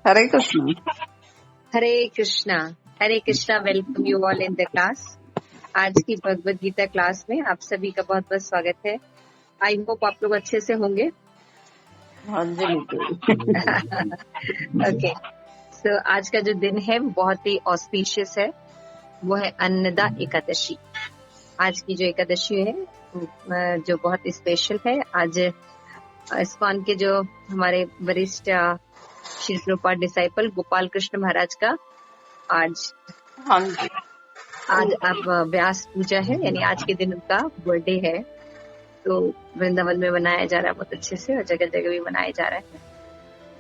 Hare Krishna. Hare Krishna. Hare Krishna. Welcome you all in the class. आज की Bhagavad Gita class में आप सभी का बहुत बहुत स्वागत है। आई होप आप लोग अच्छे से होंगे। हाँ जी बिल्कुल। ओके, सो आज का जो दिन है वो बहुत ही ऑस्पिशियस है, वो है अन्नदा एकादशी। आज की जो एकादशी है जो बहुत स्पेशल है। आज इस्कॉन के जो हमारे वरिष्ठ श्री प्रभुपाद डिसाइपल गोपाल कृष्ण महाराज का आज हाँ जी। अब व्यास पूजा है, यानी आज के दिन उनका बर्थडे है। तो वृंदावन में मनाया जा रहा है बहुत अच्छे से, और जगह जगह भी मनाया जा रहा है।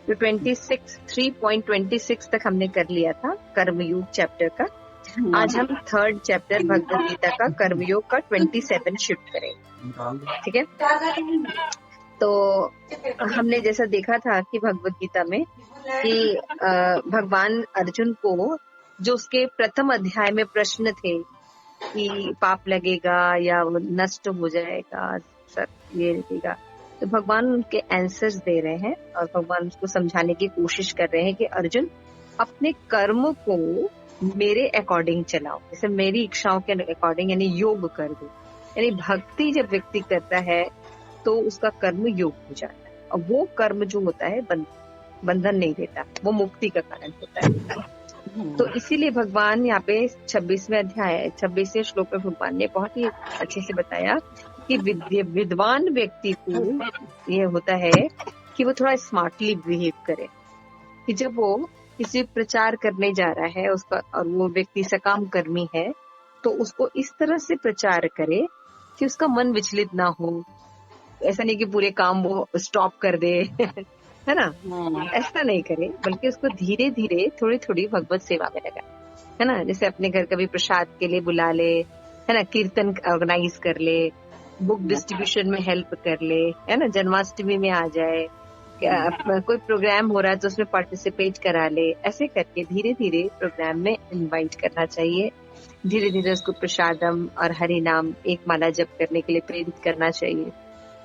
तो 3.26 तक हमने कर लिया था कर्मयोग चैप्टर का। आज हम थर्ड चैप्टर भगवत गीता का कर्मयोग का 27 शिफ्ट करेंगे। ठीक है, तो हमने जैसा देखा था कि भगवत गीता में कि भगवान अर्जुन को जो उसके प्रथम अध्याय में प्रश्न थे कि पाप लगेगा या वो नष्ट हो जाएगा, सब ये लगेगा, तो भगवान उनके आंसर्स दे रहे हैं और भगवान उसको समझाने की कोशिश कर रहे हैं कि अर्जुन अपने कर्म को मेरे अकॉर्डिंग चलाओ, जैसे मेरी इच्छाओं के अकॉर्डिंग, यानी योग कर दो। यानी भक्ति जब व्यक्ति करता है तो उसका कर्म योग हो जाता है, और वो कर्म जो होता है बंधन नहीं देता, वो मुक्ति का कारण होता है। तो इसीलिए भगवान यहाँ पे 26वें अध्याय 26वें श्लोक में भगवान ने बहुत ही अच्छे से बताया कि विद्वान व्यक्ति को ये होता है कि वो थोड़ा स्मार्टली बिहेव करे, कि जब वो किसी प्रचार करने जा रहा है उसका, और वो व्यक्ति सकाम कर्मी है, तो उसको इस तरह से प्रचार करे कि उसका मन विचलित ना हो। ऐसा नहीं कि पूरे काम वो स्टॉप कर दे है ना, ऐसा नहीं करे, बल्कि उसको धीरे धीरे थोड़ी थोड़ी भगवत सेवा में लगा, है ना। जैसे अपने घर कभी प्रसाद के लिए बुला ले, है ना, कीर्तन ऑर्गेनाइज कर ले, बुक डिस्ट्रीब्यूशन में हेल्प कर ले, है ना, जन्माष्टमी में आ जाए, कोई प्रोग्राम हो रहा है तो उसमें पार्टिसिपेट करा ले। ऐसे करके धीरे धीरे प्रोग्राम में इनवाइट करना चाहिए। धीरे धीरे उसको प्रसादम और हरि नाम एक माला जप करने के लिए प्रेरित करना चाहिए।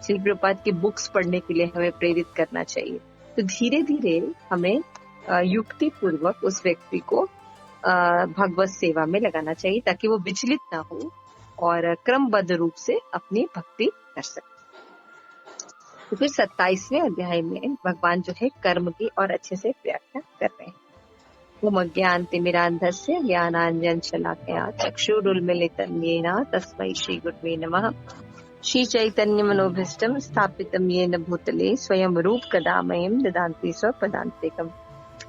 श्री प्रभुपाद की बुक्स पढ़ने के लिए हमें प्रेरित करना चाहिए। तो धीरे धीरे हमें युक्ति पूर्वक उस व्यक्ति को भगवत सेवा में लगाना चाहिए, ताकि वो विचलित ना हो और क्रमबद्ध रूप से अपनी भक्ति कर सके। तो फिर 27वें अध्याय में भगवान जो है कर्म की और अच्छे से व्याख्या कर रहे हैं। ओम अज्ञानतिमिरान्धस्य ज्ञानाञ्जन शलाकया चक्षुरुन्मीलितं येन तस्मै श्री गुरुवे नमः। श्री चैतन्य मनोभीष्टं स्थापितं येन भूतले स्वयं रूप कदा मह्यं ददाति स्वपदान्तिकम्।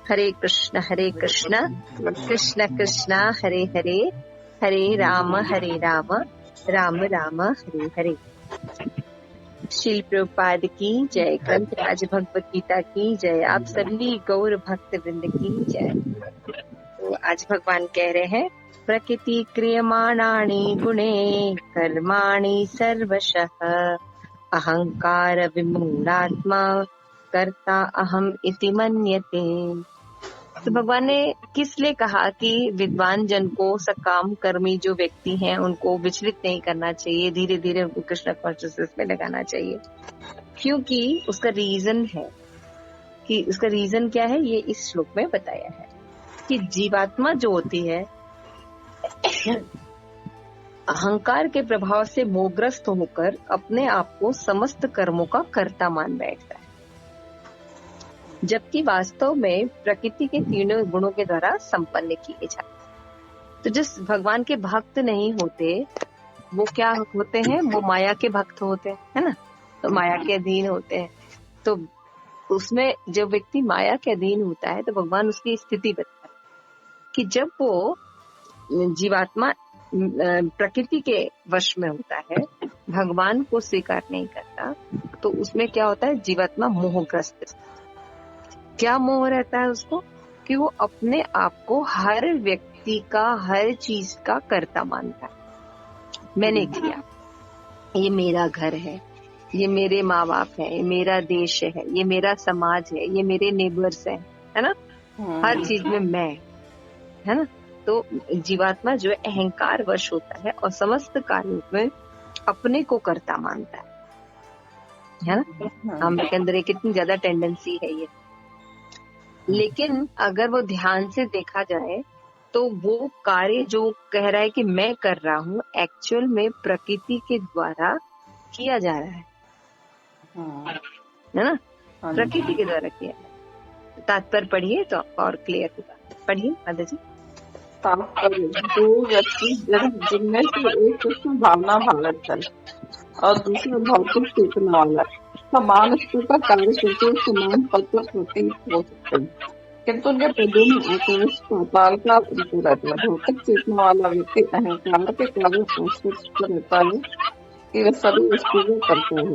हरे कृष्ण कृष्ण कृष्ण हरे हरे, हरे राम राम राम हरे हरे। श्रील प्रभुपाद की जय, ग्रंथराज भगवत गीता की जय, आप सभी गौर भक्त वृंद की जय। तो आज भगवान कह रहे हैं प्रकृति क्रियमाणानि गुणे कर्माणि सर्वशः अहंकार विमूढ़ात्मा कर्ता अहम इति मन्यते। तो भगवान ने किस लिए कहा कि विद्वान जन को सकाम कर्मी जो व्यक्ति हैं उनको विचलित नहीं करना चाहिए, धीरे धीरे उनको कृष्ण कॉन्शियसनेस में लगाना चाहिए? क्योंकि उसका रीजन है, कि उसका रीजन क्या है ये इस श्लोक में बताया है कि जीवात्मा जो होती है अहंकार के प्रभाव से मोहग्रस्त होकर अपने आप को समस्त कर्मों का कर्ता मान बैठता है, जबकि वास्तव में प्रकृति के तीनों गुणों के द्वारा संपन्न किए जाते। तो जिस भगवान के भक्त नहीं होते वो क्या होते हैं, वो माया के भक्त होते हैं, है ना, तो माया के अधीन होते हैं। तो उसमें जो व्यक्ति माया के अधीन होता है तो भगवान उसकी स्थिति बताता है कि जब वो जीवात्मा प्रकृति के वश में होता है, भगवान को स्वीकार नहीं करता, तो उसमें क्या होता है, जीवात्मा मोहग्रस्त। क्या मोह रहता है उसको, कि वो अपने आप को हर व्यक्ति का, हर चीज का कर्ता मानता है। मैंने किया, ये मेरा घर है, ये मेरे माँ बाप है, ये मेरा देश है, ये मेरा समाज है, ये मेरे नेबर्स है ना, हर चीज में मैं, है ना। तो जीवात्मा जो है अहंकार वश होता है और समस्त कार्यों में अपने को कर्ता मानता है ना। हम के अंदर कितनी ज्यादा टेंडेंसी है ये। लेकिन अगर वो ध्यान से देखा जाए तो वो कार्य जो कह रहा है कि मैं कर रहा हूँ, एक्चुअल में प्रकृति के द्वारा किया जा रहा है ना? प्रकृति के द्वारा किया जा रहा है। तात्पर्य पढ़िए तो और क्लियर होगा। पढ़िए माता जी। तात्पर्य, दो व्यक्ति जिनमें से एक कृष्ण भावना वाला चल और दूसरा भौतिक चेतना वाला समान स्तर पर कार्य करते हुए समान पद पर प्रतीत हो सकते हैं, किंतु उनके पदों में आकाश पाताल का अंतर रहता है। भौतिक चेतना वाला व्यक्ति अहंकार के कारण आश्वस्त रहता है कि वह सभी वस्तुओं को करता है।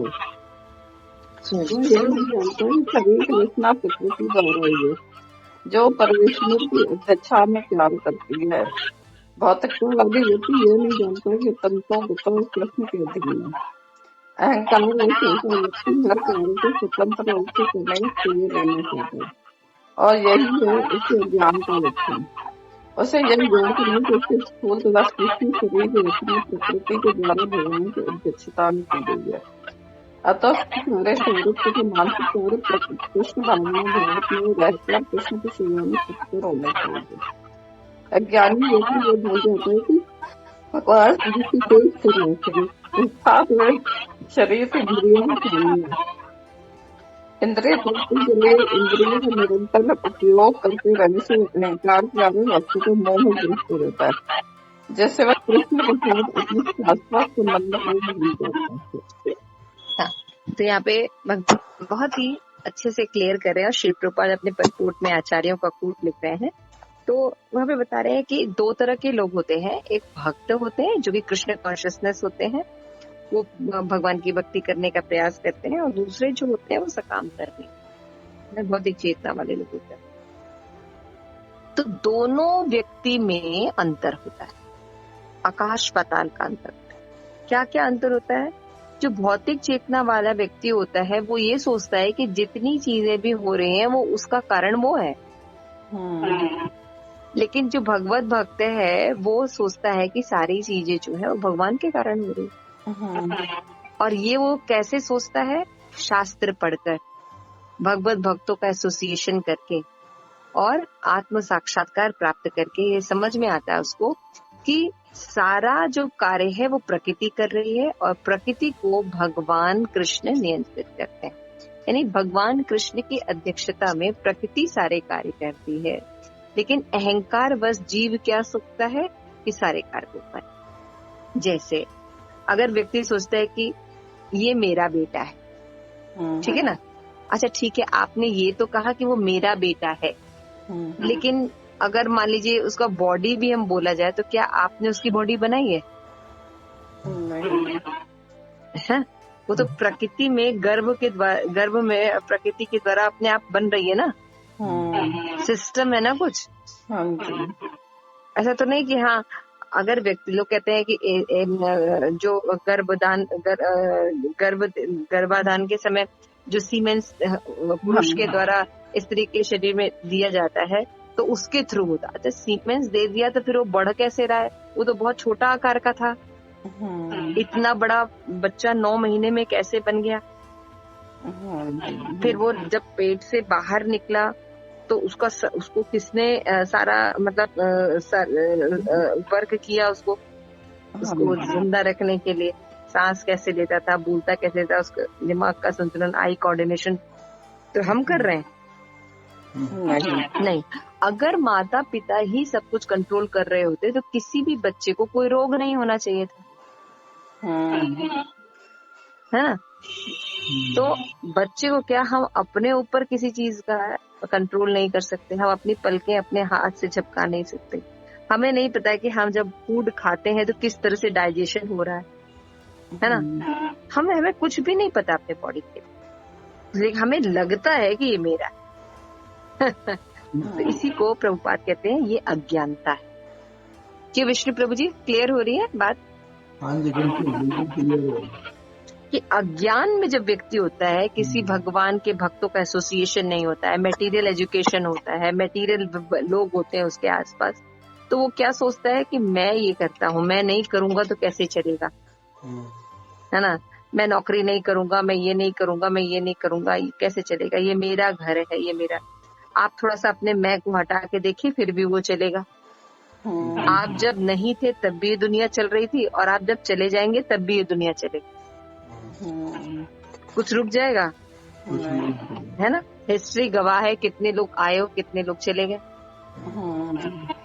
वह यह नहीं जानता है शरीर की रचना प्रकृति द्वारा हुई है, जो परमेश्वर की अध्यक्षा में कार्य करती है। भौतिकतावादी व्यक्ति यह नहीं जानता कि तंत्रों बुतों कृष्ण के अधीन है। अहंकार ऐसा व्यक्ति हर कार्य को स्वतंत्र रूप से करने में चाहिए रहना चाहता है, और यही है उसके ज्ञान का लक्षण। उसे यह ज्ञान नहीं कि उसके स्थूल तथा सूक्ष्म शरीर की रचना प्रकृति के द्वारा भगवान की अध्यक्षता में की गई है। अतः सारे शारीरिक तथा मानसिक कार्य कृष्ण भावना भारत में रहकर कृष्ण की सेवा में तत्पर होना चाहिए। अज्ञानी व्यक्ति ये भूल जाता है कि भगवान जिसकी कोई स्थिर नहीं करी, अर्थात वह शरीर से इंद्रियों में शामिल है। इंद्रिय तृप्ति के लिए इंद्रियों का निरंतर उपयोग करते रहने से अहंकार के आगे वस्तु को मोहग्रस्त रहता है, जैसे वह कृष्ण के साथ अपने शाश्वत संबंध में भूल जाता है। तो यहाँ पे बहुत ही अच्छे से क्लियर कर रहे हैं और श्री प्रभुपाद अपने पदकोट में आचार्यों का कोट लिख रहे हैं। तो वहाँ पे बता रहे हैं कि दो तरह के लोग होते हैं, एक भक्त होते हैं जो कि कृष्ण कॉन्शियसनेस होते हैं, वो भगवान की भक्ति करने का प्रयास करते हैं, और दूसरे जो होते हैं वो सकाम कर्मी, भौतिक चेतना वाले लोग होते हैं। तो दोनों व्यक्ति में अंतर होता है, आकाश पाताल का अंतर होता है। क्या क्या अंतर होता है? जो भौतिक चेतना वाला व्यक्ति होता है वो ये सोचता है कि जितनी चीजें भी हो रही हैं वो उसका कारण वो है। लेकिन जो भगवत भक्त है वो सोचता है कि सारी चीजें जो है वो भगवान के कारण हो रही। और ये वो कैसे सोचता है? शास्त्र पढ़कर, भगवत भक्तों का एसोसिएशन करके और आत्म साक्षात्कार प्राप्त करके ये समझ में आता है उसको कि सारा जो कार्य है वो प्रकृति कर रही है और प्रकृति को भगवान कृष्ण नियंत्रित करते हैं। यानी भगवान कृष्ण की अध्यक्षता में प्रकृति सारे कार्य करती है, लेकिन अहंकार बस जीव क्या सोचता है कि सारे कार्य को करे। जैसे अगर व्यक्ति सोचता है कि ये मेरा बेटा है, ठीक है ना? अच्छा ठीक है, आपने ये तो कहा कि वो मेरा बेटा है, लेकिन अगर मान लीजिए उसका बॉडी भी हम बोला जाए तो क्या आपने उसकी बॉडी बनाई है? नहीं। वो तो प्रकृति में गर्भ में प्रकृति के द्वारा अपने आप बन रही है ना, सिस्टम है ना कुछ। ऐसा तो नहीं कि हाँ, अगर व्यक्ति लोग कहते हैं कि जो गर्भाधान के समय जो सीमेंस पुरुष के द्वारा स्त्री के शरीर में दिया जाता है तो उसके थ्रू होता है। अच्छा सीमेंस दे दिया तो फिर वो बढ़ कैसे रहा है? वो तो बहुत छोटा आकार का था, इतना बड़ा बच्चा 9 महीने में कैसे बन गया? फिर वो जब पेट से बाहर निकला तो उसको किसने सारा मतलब वर्क किया उसको जिंदा रखने के लिए? सांस कैसे लेता था, बोलता कैसे था, उसका दिमाग का संतुलन, आई कोऑर्डिनेशन तो हम कर रहे हैं? नहीं। अगर माता पिता ही सब कुछ कंट्रोल कर रहे होते तो किसी भी बच्चे को कोई रोग नहीं होना चाहिए था, है ना? तो बच्चे को क्या हम अपने ऊपर किसी चीज का कंट्रोल नहीं कर सकते? हम अपनी पलकें अपने हाथ से झपका नहीं सकते? हमें नहीं पता है कि हम जब फूड खाते हैं तो किस तरह से डाइजेशन हो रहा है ना? हमें कुछ भी नहीं पता अपने बॉडी के, लेकिन हमें लगता है कि ये मेरा तो इसी को प्रभुपाद कहते हैं ये अज्ञानता है। कि विष्णु प्रभु जी क्लियर हो रही है बात? हाँ जी, बिल्कुल क्लियर। कि अज्ञान में जब व्यक्ति होता है, किसी भगवान के भक्तों का एसोसिएशन नहीं होता है, मटेरियल एजुकेशन होता है, मटेरियल लोग होते हैं उसके आसपास, तो वो क्या सोचता है कि मैं ये करता हूँ, मैं नहीं करूंगा तो कैसे चलेगा, है ना? मैं नौकरी नहीं करूंगा, मैं ये नहीं करूंगा, मैं ये नहीं करूंगा, ये कैसे चलेगा? ये मेरा घर है, ये मेरा। आप थोड़ा सा अपने मैं को हटा के देखिए, फिर भी वो चलेगा। आप जब नहीं थे तब भी ये दुनिया चल रही थी, और आप जब चले जाएंगे तब भी ये दुनिया चलेगी। कुछ रुक जाएगा? कुछ नहीं। है ना? हिस्ट्री गवाह है, कितने लोग आए हो, कितने लोग चले गए,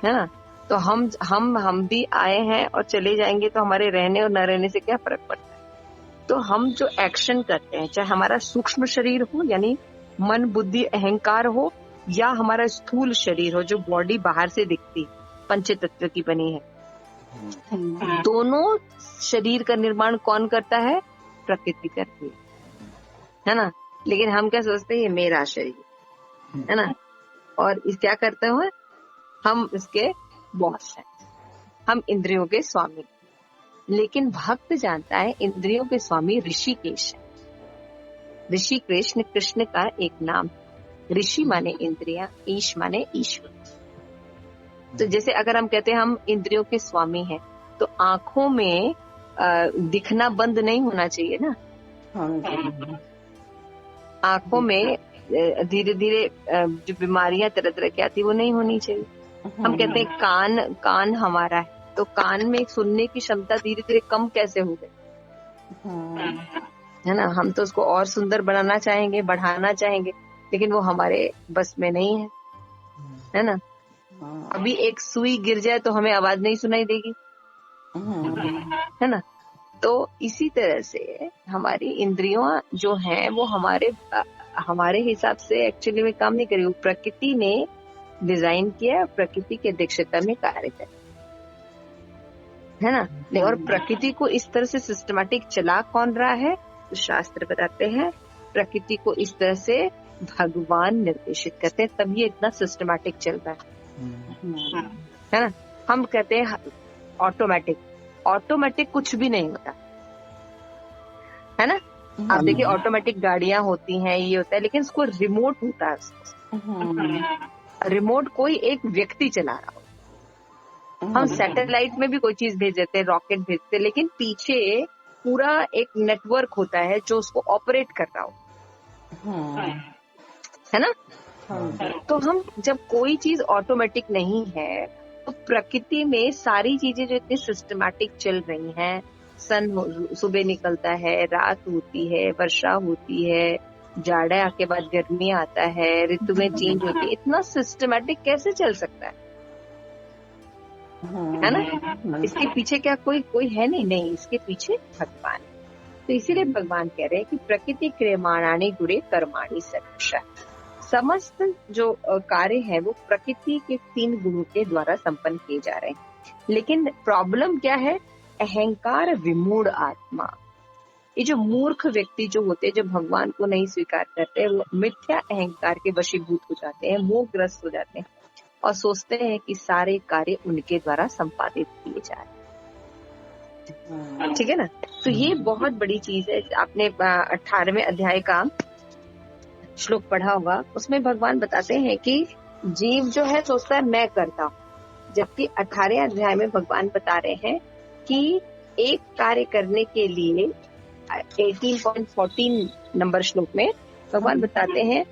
है ना? तो हम भी आए हैं और चले जाएंगे, तो हमारे रहने और न रहने से क्या फर्क पड़ता है? तो हम जो एक्शन करते हैं, चाहे हमारा सूक्ष्म शरीर हो यानी मन बुद्धि अहंकार हो, या हमारा स्थूल शरीर हो जो बॉडी बाहर से दिखती पंच तत्व की बनी है, दोनों शरीर का निर्माण कौन करता है? प्रकृति करती है ना? लेकिन हम क्या सोचते हैं, ये मेरा शरीर है ना, और इस क्या करते हो, हम इसके बॉस हैं, हम इंद्रियों के स्वामी। लेकिन भक्त जानता है इंद्रियों के स्वामी ऋषिकेश है। ऋषि कृष्ण का एक नाम। ऋषि माने इंद्रियां, ईश माने ईश्वर। तो जैसे अगर हम कहते हैं हम इंद्रियों के स्वामी हैं, तो आंखों में दिखना बंद नहीं होना चाहिए ना। आंखों में धीरे धीरे जो बीमारियां तरह तरह की आती वो नहीं होनी चाहिए। हम कहते हैं कान हमारा है, तो कान में सुनने की क्षमता धीरे धीरे कम कैसे हो गई, है ना? हम तो उसको और सुंदर बनाना चाहेंगे, बढ़ाना चाहेंगे, लेकिन वो हमारे बस में नहीं है ना? अभी एक सुई गिर जाए तो हमें आवाज नहीं सुनाई देगी, है ना? तो इसी तरह से हमारी इंद्रियां जो हैं वो हमारे हिसाब से एक्चुअली में काम नहीं करेगी। वो प्रकृति ने डिजाइन किया, प्रकृति के अध्यक्षता में कार्य करे, है ना? और प्रकृति को इस तरह से सिस्टमैटिक चला कौन रहा है? तो शास्त्र बताते हैं प्रकृति को इस तरह से भगवान निर्देशित करते हैं, तब ये इतना सिस्टमैटिक चल रहा है ना? हम कहते हैं ऑटोमेटिक कुछ भी नहीं होता, है ना? आप देखिए ऑटोमेटिक गाड़ियां होती हैं, ये होता है, लेकिन उसको रिमोट होता है। उसको रिमोट कोई एक व्यक्ति चला रहा हो। हम सैटेलाइट में भी कोई चीज भेज देते हैं, रॉकेट भेजते हैं, लेकिन पीछे पूरा एक नेटवर्क होता है जो उसको ऑपरेट कर रहा हो, है ना? तो हम जब कोई चीज ऑटोमेटिक नहीं है, तो प्रकृति में सारी चीजें जो इतनी सिस्टमैटिक चल रही हैं, सुबह निकलता है, रात होती है, वर्षा होती है, जाड़ा के बाद गर्मी आता है, ऋतु में चेंज होती है, इतना सिस्टमैटिक कैसे चल सकता है ना? इसके पीछे क्या कोई है? नहीं, इसके पीछे भगवान। तो इसीलिए भगवान कह रहे हैं कि प्रकृति क्रियमाणानि गुणे कर्माणि सर्वशः। समस्त जो कार्य है वो प्रकृति के 3 गुणों के द्वारा संपन्न किए जा रहे हैं। लेकिन प्रॉब्लम क्या है? अहंकार विमूढ़ आत्मा। ये जो मूर्ख व्यक्ति जो होते हैं, जो भगवान को नहीं स्वीकार करते, वो मिथ्या अहंकार के वशीभूत हो जाते हैं, मोहग्रस्त हो जाते हैं और सोचते हैं कि सारे कार्य उनके द्वारा संपादित किए जा रहे हैं। ठीक है ना? तो ये बहुत बड़ी चीज है। आपने 18वें अध्याय का श्लोक पढ़ा होगा, उसमें भगवान बताते हैं कि जीव जो है सोचता है मैं करता हूँ, जबकि 18वें अध्याय में भगवान बता रहे हैं कि एक कार्य करने के लिए 18.14 नंबर श्लोक में भगवान बताते हैं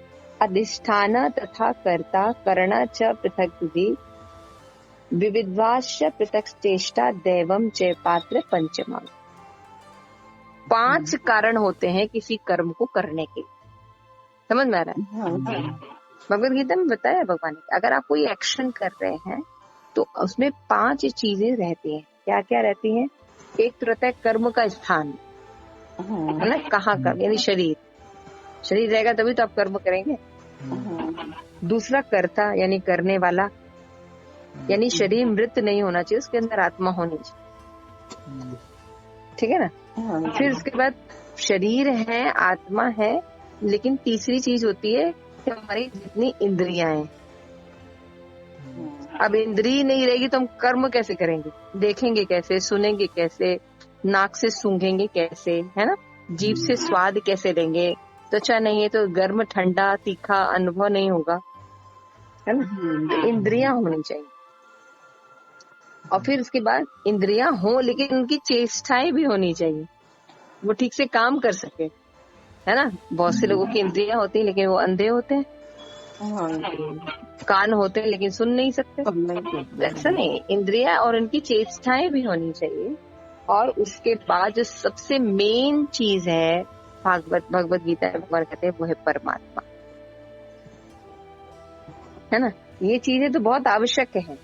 अधिष्ठान तथा कर्ता करण च पृथक विविध्वाश्च पृथक चेष्टा दैवम च पात्र पंचमा। 5 कारण होते हैं किसी कर्म को करने के। समझ में आ रहा है? भगवद गीता में बताया भगवान ने, अगर आप कोई एक्शन कर रहे हैं तो उसमें 5 चीजें रहती हैं। क्या क्या रहती हैं? एक तो रहता है कर्म का स्थान, है ना? कहाँ कर्म, यानी शरीर रहेगा तभी तो आप कर्म करेंगे। दूसरा कर्ता यानी करने वाला, यानी शरीर मृत नहीं होना चाहिए, उसके अंदर आत्मा होनी चाहिए। ठीक है ना? फिर उसके बाद शरीर है, आत्मा है, लेकिन तीसरी चीज होती है कि हमारी जितनी इंद्रियां हैं। अब इंद्रिय नहीं रहेगी तो हम कर्म कैसे करेंगे? देखेंगे कैसे, सुनेंगे कैसे, नाक से सूंघेंगे कैसे, है ना? जीभ से स्वाद कैसे लेंगे? त्वचा नहीं है तो गर्म ठंडा तीखा अनुभव नहीं होगा, है ना? तो इंद्रियां होनी चाहिए। और फिर उसके बाद इंद्रियां हो, लेकिन उनकी चेष्टाएं भी होनी चाहिए, वो ठीक से काम कर सके, है ना? बहुत से लोगों की इंद्रियां होती हैं लेकिन वो अंधे होते हैं, हाँ जी, कान होते हैं लेकिन सुन नहीं सकते, सब नहीं करते ऐसा हैं। नहीं। इंद्रिया और उनकी चेष्टाएं भी होनी चाहिए। और उसके बाद जो सबसे मेन चीज है भगवत गीता में भगवान कहते हैं वो है परमात्मा, है ना। ये चीजें तो बहुत आवश्यक है,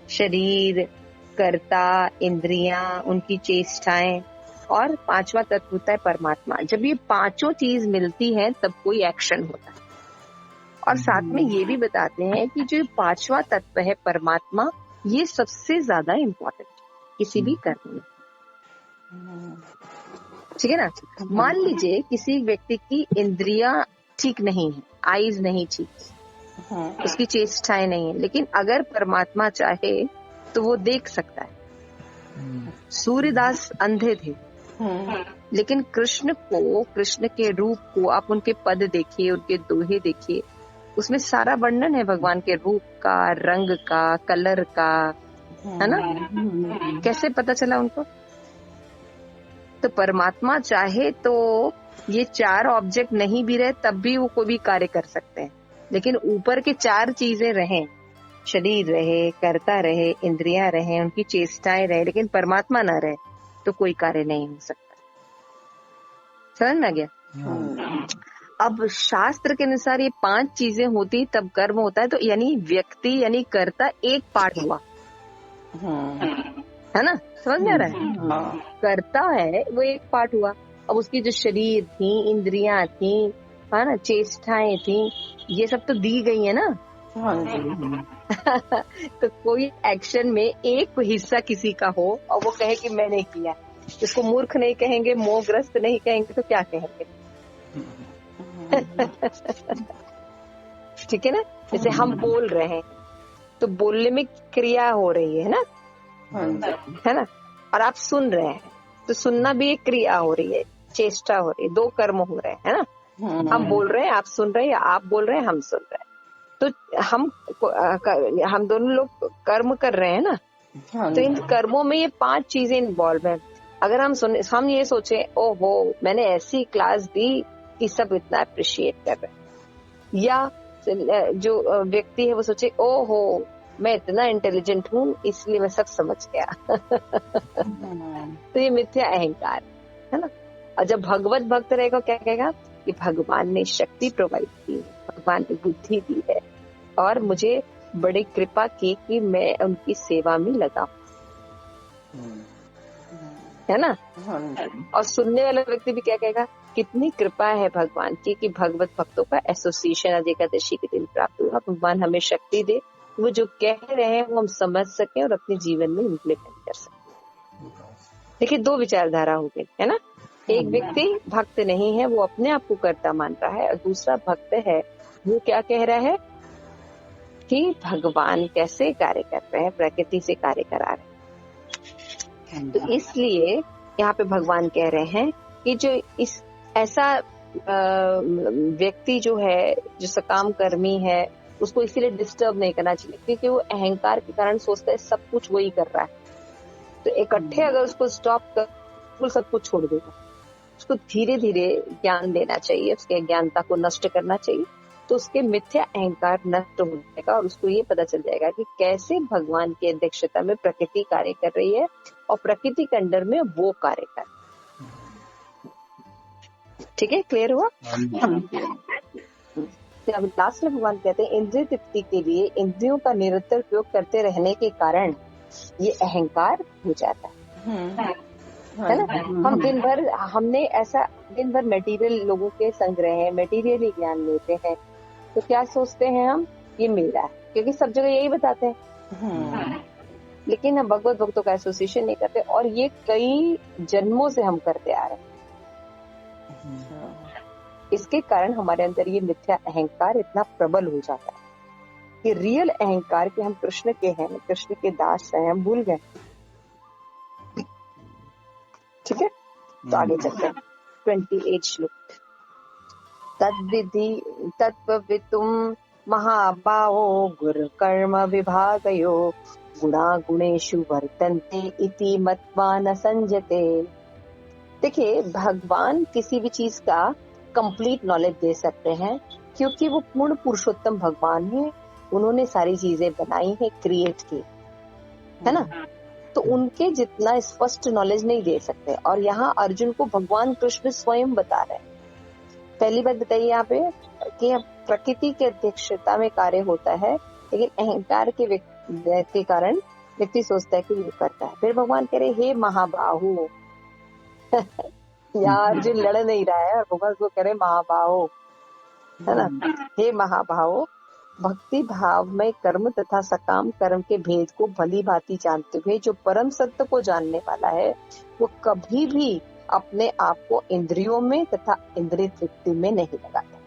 शरीर, कर्ता, इंद्रियां, उनकी चेष्टाएं, और पांचवा तत्व होता है परमात्मा। जब ये पांचों चीज मिलती है तब कोई एक्शन होता है। और साथ में ये भी बताते हैं कि जो पांचवा तत्व है परमात्मा, ये सबसे ज्यादा इम्पोर्टेंट किसी भी कर्म में, ठीक है ना। मान लीजिए किसी व्यक्ति की इंद्रियां ठीक नहीं है, आईज नहीं ठीक, उसकी चेष्टाएं नहीं है, लेकिन अगर परमात्मा चाहे तो वो देख सकता है। सूर्यदास अंधे थे, लेकिन कृष्ण के रूप को आप उनके पद देखिए, उनके दोहे देखिए, उसमें सारा वर्णन है भगवान के रूप का, रंग का, कलर का, है ना। कैसे पता चला उनको? तो परमात्मा चाहे तो ये चार ऑब्जेक्ट नहीं भी रहे तब भी वो कोई भी कार्य कर सकते हैं, लेकिन ऊपर के चार चीजें रहें, शरीर रहे, कर्ता रहे, इंद्रियां रहे, उनकी चेष्टाएं रहे, लेकिन परमात्मा ना रहे तो कोई कार्य नहीं हो सकता। समझ में आ गया? अब शास्त्र के अनुसार ये पांच चीजें होती तब कर्म होता है, तो यानी व्यक्ति यानी कर्ता एक पार्ट हुआ, है ना। समझ में आ रहा है? कर्ता है वो एक पार्ट हुआ। अब उसकी जो शरीर थी, इंद्रियां थी, है ना, चेष्टाएं थी, ये सब तो दी गई है ना। तो कोई एक्शन में एक हिस्सा किसी का हो और वो कहे कि मैंने किया, इसको मूर्ख नहीं कहेंगे, मोहग्रस्त नहीं कहेंगे, तो क्या कहेंगे? ठीक है ना। जैसे हम बोल रहे हैं तो बोलने में क्रिया हो रही है ना, है ना। और आप सुन रहे हैं तो सुनना भी एक क्रिया हो रही है, चेष्टा हो रही है, दो कर्म हो रहे हैं, है ना। हम बोल रहे हैं, आप सुन रहे हैं, या आप बोल रहे हैं, हम सुन रहे हैं, तो हम दोनों लोग कर्म कर रहे हैं ना। तो इन कर्मों में ये पांच चीजें इन्वॉल्व है। अगर हम ये सोचे, ओहो मैंने ऐसी क्लास दी कि सब इतना अप्रिशिएट कर रहे हैं, या जो व्यक्ति है वो सोचे, ओहो मैं इतना इंटेलिजेंट हूँ इसलिए मैं सब समझ गया। तो ये मिथ्या अहंकार है ना। और जब भगवत भक्त रहेगा क्या कहेगा कि भगवान ने शक्ति प्रोवाइड की, भगवान ने बुद्धि दी है और मुझे बड़ी कृपा की कि मैं उनकी सेवा में लगा, है ना। और सुनने वाला व्यक्ति भी क्या कहेगा, कितनी कृपा है भगवान की कि भगवत भक्तों का एसोसिएशन आज एकादशी के दिन प्राप्त हुआ। भगवान हमें शक्ति दे, वो जो कह रहे हैं वो हम समझ सके और अपने जीवन में इम्प्लीमेंट कर सके। देखिए दो विचारधारा हो गई, है ना। एक व्यक्ति भक्त नहीं है, वो अपने आप को कर्ता मान रहा है, और दूसरा भक्त है, वो क्या कह रहा है कि भगवान कैसे कार्य कर रहे हैं, प्रकृति से कार्य करा रहे हैं। तो इसलिए यहाँ पे भगवान कह रहे हैं कि जो इस ऐसा व्यक्ति जो है, जो सकाम कर्मी है, उसको इसीलिए डिस्टर्ब नहीं करना चाहिए, क्योंकि वो अहंकार के कारण सोचता है सब कुछ वही कर रहा है। तो इकट्ठे अगर उसको स्टॉप कर, वो सब कुछ छोड़ देगा। उसको धीरे धीरे ज्ञान देना चाहिए, उसके अज्ञानता को नष्ट करना चाहिए, तो उसके मिथ्या अहंकार नष्ट हो जाएगा और उसको ये पता चल जाएगा कि कैसे भगवान की अध्यक्षता में प्रकृति कार्य कर रही है और प्रकृति के अंडर में वो कार्य कर। ठीक है, क्लियर हुआ? अब लास्ट में भगवान कहते हैं, इंद्रिय तृप्ति के लिए इंद्रियों का निरंतर प्रयोग करते रहने के कारण ये अहंकार हो जाता है ना। हम हमने ऐसा दिन भर मटेरियल लोगों के संग रहे हैं, मटेरियली ज्ञान लेते हैं, तो क्या सोचते हैं हम, ये मेरा है, क्योंकि सब जगह यही बताते हैं। लेकिन हम भगवत भक्तों का एसोसिएशन नहीं करते, और ये कई जन्मों से हम करते आ रहे हैं। इसके कारण हमारे अंदर ये मिथ्या अहंकार इतना प्रबल हो जाता है कि रियल अहंकार कि हम कृष्ण के हैं, कृष्ण के दास हैं, हम भूल गए। ठीक है, तो आगे चलते हैं। 28 श्लोक। तद्विधि तत्त्ववितुम् महाबाहो गुरु कर्म विभागयो गुणा गुणेषु वर्तन्ते इति मत्वा न संजते। देखिए, भगवान किसी भी चीज का कंप्लीट नॉलेज दे सकते हैं, क्योंकि वो पूर्ण पुरुषोत्तम भगवान है, उन्होंने सारी चीजें बनाई है, क्रिएट की, है ना। तो उनके जितना स्पष्ट नॉलेज नहीं दे सकते। और यहाँ अर्जुन को भगवान कृष्ण स्वयं बता रहे हैं। पहली बात बताइए यहाँ पे कि प्रकृति की अध्यक्षता में कार्य होता है, लेकिन अहंकार के कारण व्यक्ति सोचता है कि वो करता है। फिर भगवान कह रहे, हे महाबाहु यार अर्जुन लड़ नहीं रहा है और भगवान को कह रहे महाबाहु, है ना। हे महाबाहु, भक्ति भाव में कर्म तथा सकाम कर्म के भेद को भली भांति जानते हुए जो परम सत्य को जानने वाला है, वो कभी भी अपने आप को इंद्रियों में तथा इंद्रिय तृप्ति में नहीं लगाता।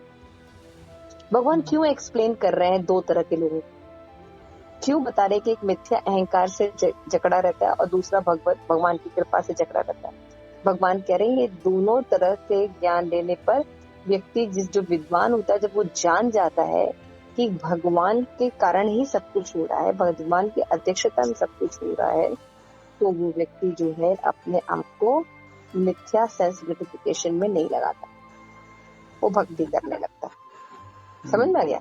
भगवान क्यों एक्सप्लेन कर रहे हैं दो तरह के लोगों को? क्यों बता रहे कि एक मिथ्या अहंकार से जकड़ा रहता है और दूसरा भगवान की कृपा से जकड़ा रहता है? भगवान कह रहे हैं ये दोनों तरह के ज्ञान लेने पर व्यक्ति जो विद्वान होता है, जब वो जान जाता है कि भगवान के कारण ही सब कुछ हो रहा है, भगवान की अध्यक्षता में सब कुछ हो रहा है, तो वो व्यक्ति जो है अपने आप को मिथ्या सेंस ग्रेटिफिकेशन में नहीं लगाता, वो भक्ति करने लगता है। समझ में आ गया?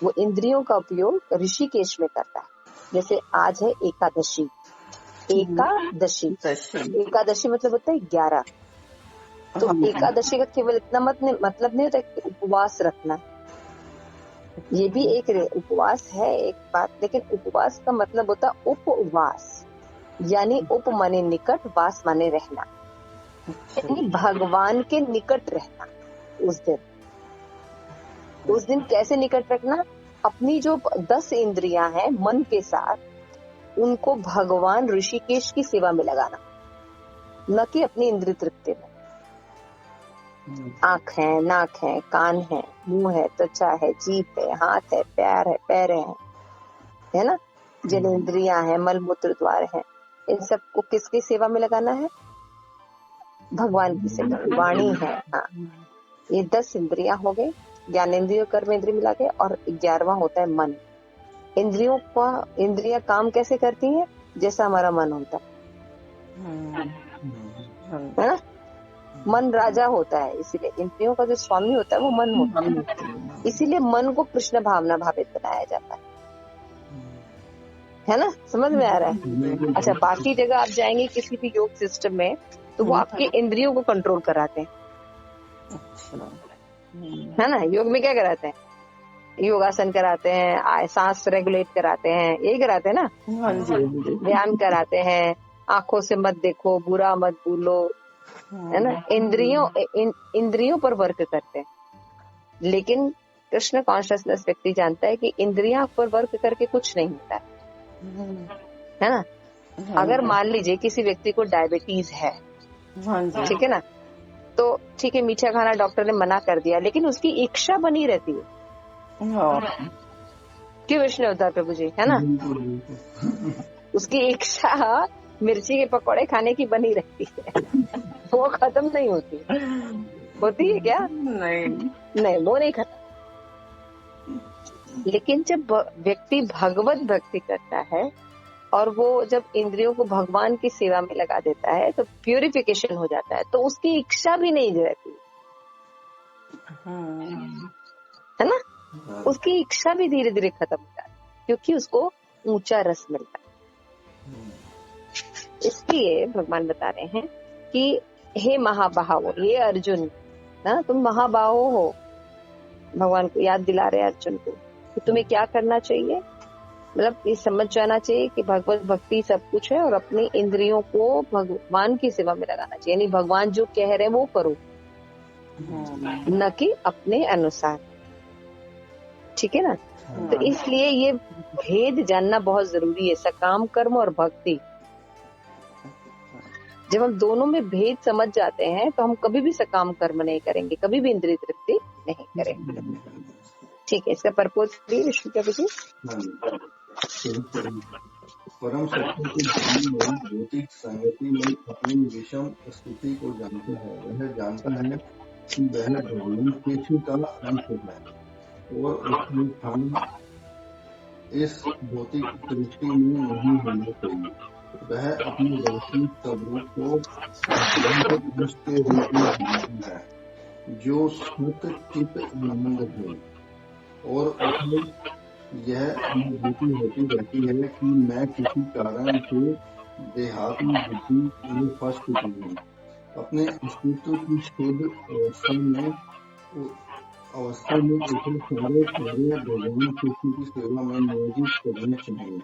वो इंद्रियों का उपयोग ऋषिकेश में करता है। जैसे आज है एकादशी, एकादशी मतलब होता है 11। तो एकादशी का केवल इतना मतलब नहीं होता कि उपवास रखना, ये भी एक उपवास है एक बात, लेकिन उपवास का मतलब होता है उपवास, यानी उप माने निकट, वास माने रहना, यानी भगवान के निकट रहना। उस दिन कैसे निकट रखना? अपनी जो 10 इंद्रियां हैं मन के साथ, उनको भगवान ऋषिकेश की सेवा में लगाना, न कि अपनी इंद्रिय तृप्ति में। आंख है, नाक है, कान है, मुंह है, त्वचा है, जीभ है, हाथ है, पैर है ना, जनेंद्रियां है, मल मूत्र द्वार है, इन सबको किसकी सेवा में लगाना है? भगवान की सेवा। वाणी है, हाँ, ये 10 इंद्रियां हो गए, ज्ञानेंद्रिय कर्म इंद्रिय मिला के, और 11वां होता है मन। इंद्रियां काम कैसे करती हैं? जैसा हमारा मन होता है ना। मन राजा होता है, इसीलिए इंद्रियों का जो स्वामी होता है वो मन होता है। इसीलिए मन को कृष्ण भावना भावित बनाया जाता है ना। समझ में आ रहा है? अच्छा, बाकी जगह आप जाएंगे किसी भी योग सिस्टम में, तो वो आपके इंद्रियों को कंट्रोल कराते हैं, है ना। योग में क्या कराते हैं? योगासन कराते हैं, सांस रेगुलेट कराते हैं, यही कराते हैं ना। ध्यान कराते हैं, आंखों से मत देखो, बुरा मत बोलो, है ना। इंद्रियों पर वर्क करते हैं। लेकिन कृष्ण कॉन्शियसनेस व्यक्ति जानता है कि इंद्रियां पर वर्क करके कुछ नहीं होता है ना। अगर मान लीजिए किसी व्यक्ति को डायबिटीज है, ठीक है ना, तो ठीक है, मीठा खाना डॉक्टर ने मना कर दिया, लेकिन उसकी इच्छा बनी रहती है। क्यों विष्णु अवतार प्रभु जी, है ना। उसकी इच्छा मिर्ची के पकौड़े खाने की बनी रहती है, वो खत्म नहीं होती। होती है क्या? नहीं, वो नहीं खत्म। लेकिन जब व्यक्ति भगवत भक्ति करता है और वो जब इंद्रियों को भगवान की सेवा में लगा देता है, तो प्यूरिफिकेशन हो जाता है, तो उसकी इच्छा भी नहीं रहती, है ना। उसकी इच्छा भी धीरे धीरे खत्म हो जाती है, क्योंकि उसको ऊंचा रस मिलता है। इसलिए भगवान बता रहे हैं कि हे महाबाहो, ये अर्जुन ना, तुम महाबाहो हो। भगवान को याद दिला रहे अर्जुन को कि तुम्हें क्या करना चाहिए। मतलब ये समझ जाना चाहिए कि भगवत भक्ति सब कुछ है, और अपनी इंद्रियों को भगवान की सेवा में लगाना चाहिए, यानी भगवान जो कह रहे हैं वो करो, न कि अपने अनुसार। ठीक है ना। तो इसलिए ये भेद जानना बहुत जरूरी है, सकाम कर्म और भक्ति। जब हम दोनों में भेद समझ जाते हैं, तो हम कभी भी सकाम कर्म नहीं करेंगे, कभी भी इंद्रिय तृप्ति नहीं करेंगे। ठीक है, इसका पर्पज भी विष्णु प्रभु जी। परम सत्य के ज्ञानी में भौतिक संगति में अपनी विषम स्थिति को जानता है। वह जानता है कि वह भगवान केशव का अंश है और उसमें स्थान इस भौतिक सृष्टि में नहीं होना चाहिए। वह अपने वास्तविक स्वरूप को भगवान के अंश के रूप में जानता है। जो सत चित आनंद है, और उसे यह अनुभूति होती रहती है कि मैं किसी कारण से देहात्म बुद्धि में फंस चुका हूँ। अपने अस्तित्व की शुद्ध अवस्था में उसे सारे कार्य भगवान कृष्ण की सेवा में नियोजित करने चाहिए।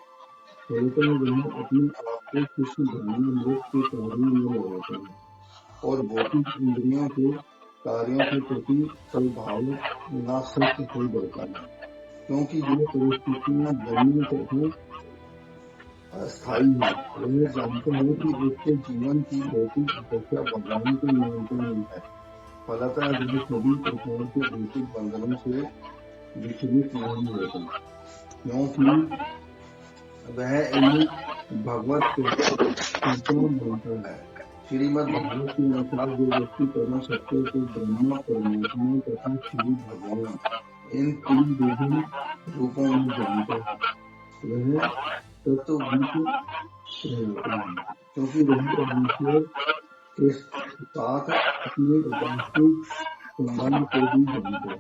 फलतः वह अपने आप को कृष्ण भावनामृत के कार्यों में लगाता है और भौतिक इंद्रियों के कार्यों के प्रति सद्भावनासक्त हो जाता है, क्योंकि ये परिस्थितियां जन्म तथा अस्थायी है। वह जानता है कि उसके जीवन की भौतिक अपेक्षा भगवान के नियंत्रण में है। फलतः वह सभी प्रकार के भौतिक बंधनों से विचलित नहीं होता, क्योंकि वह इन्हें भगवत कृपा मानता है। श्रीमद् भागवत के अनुसार जो व्यक्ति परम सत्य को ब्रह्मा, परमात्मा तथा श्री भगवान इन तीन विभिन्न रूपों में जानता है, वह तत्वविद कहलाता है, क्योंकि वह परमेश्वर के साथ अपने वास्तविक संबंध को भी जानता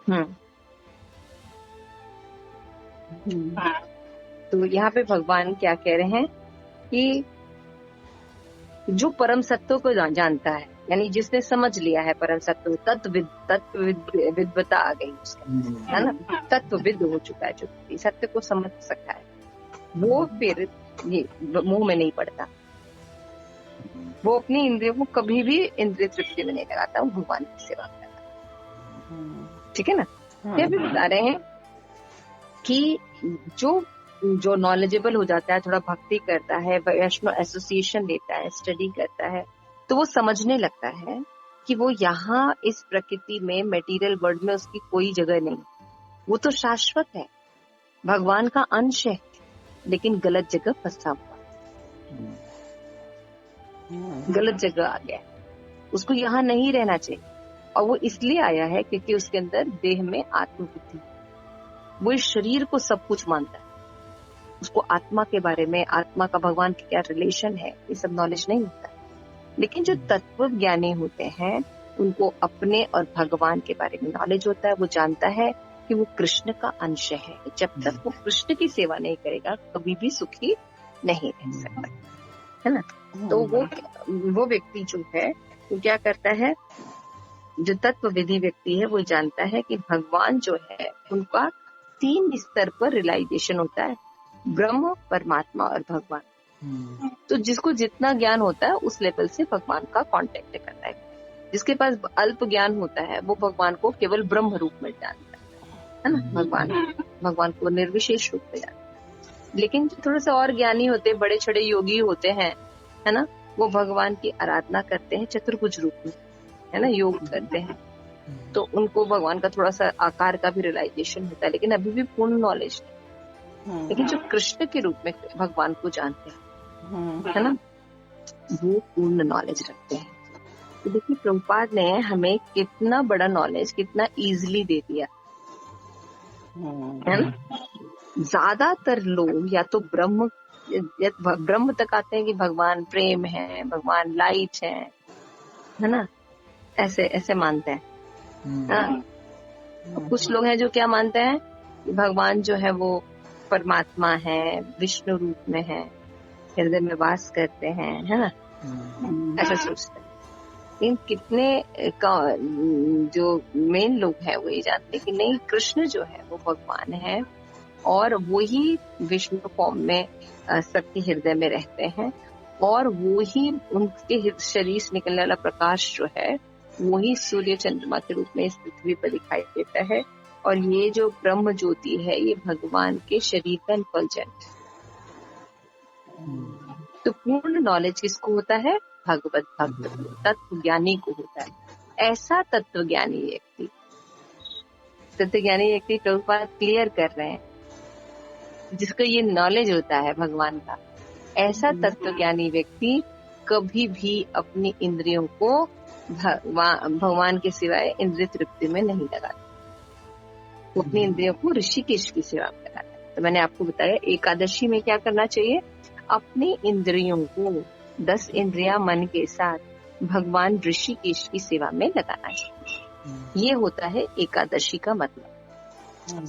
है। तो यहाँ पे भगवान क्या कह रहे हैं कि जो परम सत्य को जानता है, यानी जिसने समझ लिया है परम सत्य, तत्वविद्वता आ गई उसके, है ना, तत्वविद हो चुका है, जो सत्य को समझ सकता है, वो फिर ये मुंह में नहीं पड़ता, वो अपनी इंद्रियों को कभी भी इंद्रिय तृप्ति में नहीं लगाता, वो भगवान की सेवा करता। ठीक है ना। ये भी बता रहे हैं कि जो नॉलेजेबल हो जाता है, थोड़ा भक्ति करता है, वैष्णव एसोसिएशन लेता है, स्टडी करता है, तो वो समझने लगता है कि वो यहाँ इस प्रकृति में, मटेरियल वर्ल्ड में उसकी कोई जगह नहीं, वो तो शाश्वत है, भगवान का अंश है, लेकिन गलत जगह फंसा हुआ, गलत जगह आ गया, उसको यहाँ नहीं रहना चाहिए। और वो इसलिए आया है क्योंकि उसके अंदर देह में आत्मबुद्धि, वो इस शरीर को सब कुछ मानता है, उसको आत्मा के बारे में, आत्मा का भगवान की क्या रिलेशन है, ये सब नॉलेज नहीं होता है। लेकिन जो तत्व ज्ञानी होते हैं उनको अपने और भगवान के बारे में नॉलेज होता है, वो जानता है कि वो कृष्ण का अंश है, जब तक वो कृष्ण की सेवा नहीं करेगा कभी भी सुखी नहीं रह सकता, है ना। तो वो व्यक्ति जो है वो क्या करता है, जो तत्वविधि व्यक्ति है वो जानता है कि भगवान जो है उनका 3 स्तर पर रियलाइजेशन होता है, ब्रह्म, परमात्मा और भगवान। तो जिसको जितना ज्ञान होता है उस लेवल से भगवान का कांटेक्ट करता है। जिसके पास अल्प ज्ञान होता है वो भगवान को केवल ब्रह्म रूप में जानता है ना, भगवान को निर्विशेष रूप में जानता है। लेकिन जो थोड़े से और ज्ञानी होते, बड़े छड़े योगी होते हैं, है ना, वो भगवान की आराधना करते हैं चतुर्भुज रूप में, है ना, योग करते हैं, तो उनको भगवान का थोड़ा सा आकार का भी रियलाइजेशन होता है, लेकिन अभी भी पूर्ण नॉलेज नहीं। लेकिन जो कृष्ण के रूप में भगवान को जानते हैं, है ना, वो पूर्ण नॉलेज रखते हैं। तो देखिए प्रभुपाद ने हमें कितना बड़ा नॉलेज कितना इजीली दे दिया, है ना। ज्यादातर लोग या तो ब्रह्म तक आते हैं कि भगवान प्रेम है, भगवान लाइट है ना, ऐसे मानते हैं। कुछ लोग हैं जो क्या मानते हैं कि भगवान जो है वो परमात्मा है, विष्णु रूप में है, हृदय में वास करते हैं, है ना, ऐसा सोचते हैं। लेकिन कितने जो मेन लोग हैं वो ये जानते हैं कि नहीं, कृष्ण जो है वो भगवान है और वो ही विष्णु फॉर्म में सबके हृदय में रहते हैं, और वो ही उनके शरीर से निकलने वाला प्रकाश जो है वो ही सूर्य चंद्रमा के रूप में इस पृथ्वी पर दिखाई देता है। और ये जो ब्रह्म ज्योति है ये भगवान के शरीर का इन्फल्जेंट। तो पूर्ण नॉलेज किसको होता है? भगवत भक्त को, तत्व ज्ञानी को होता है। ऐसा तत्व ज्ञानी व्यक्ति प्रभुपाद क्लियर कर रहे हैं, जिसको ये नॉलेज होता है भगवान का, ऐसा तत्व ज्ञानी व्यक्ति कभी भी अपनी इंद्रियों को भगवान के सिवाय इंद्रिय तृप्ति में नहीं लगाता। वो अपनी इंद्रियों को ऋषिकेश की सेवा में लगाता है। तो मैंने आपको बताया एकादशी में क्या करना चाहिए, अपनी इंद्रियों को 10 इंद्रियां मन के साथ भगवान ऋषिकेश की सेवा में लगाना चाहिए। ये होता है एकादशी का मतलब,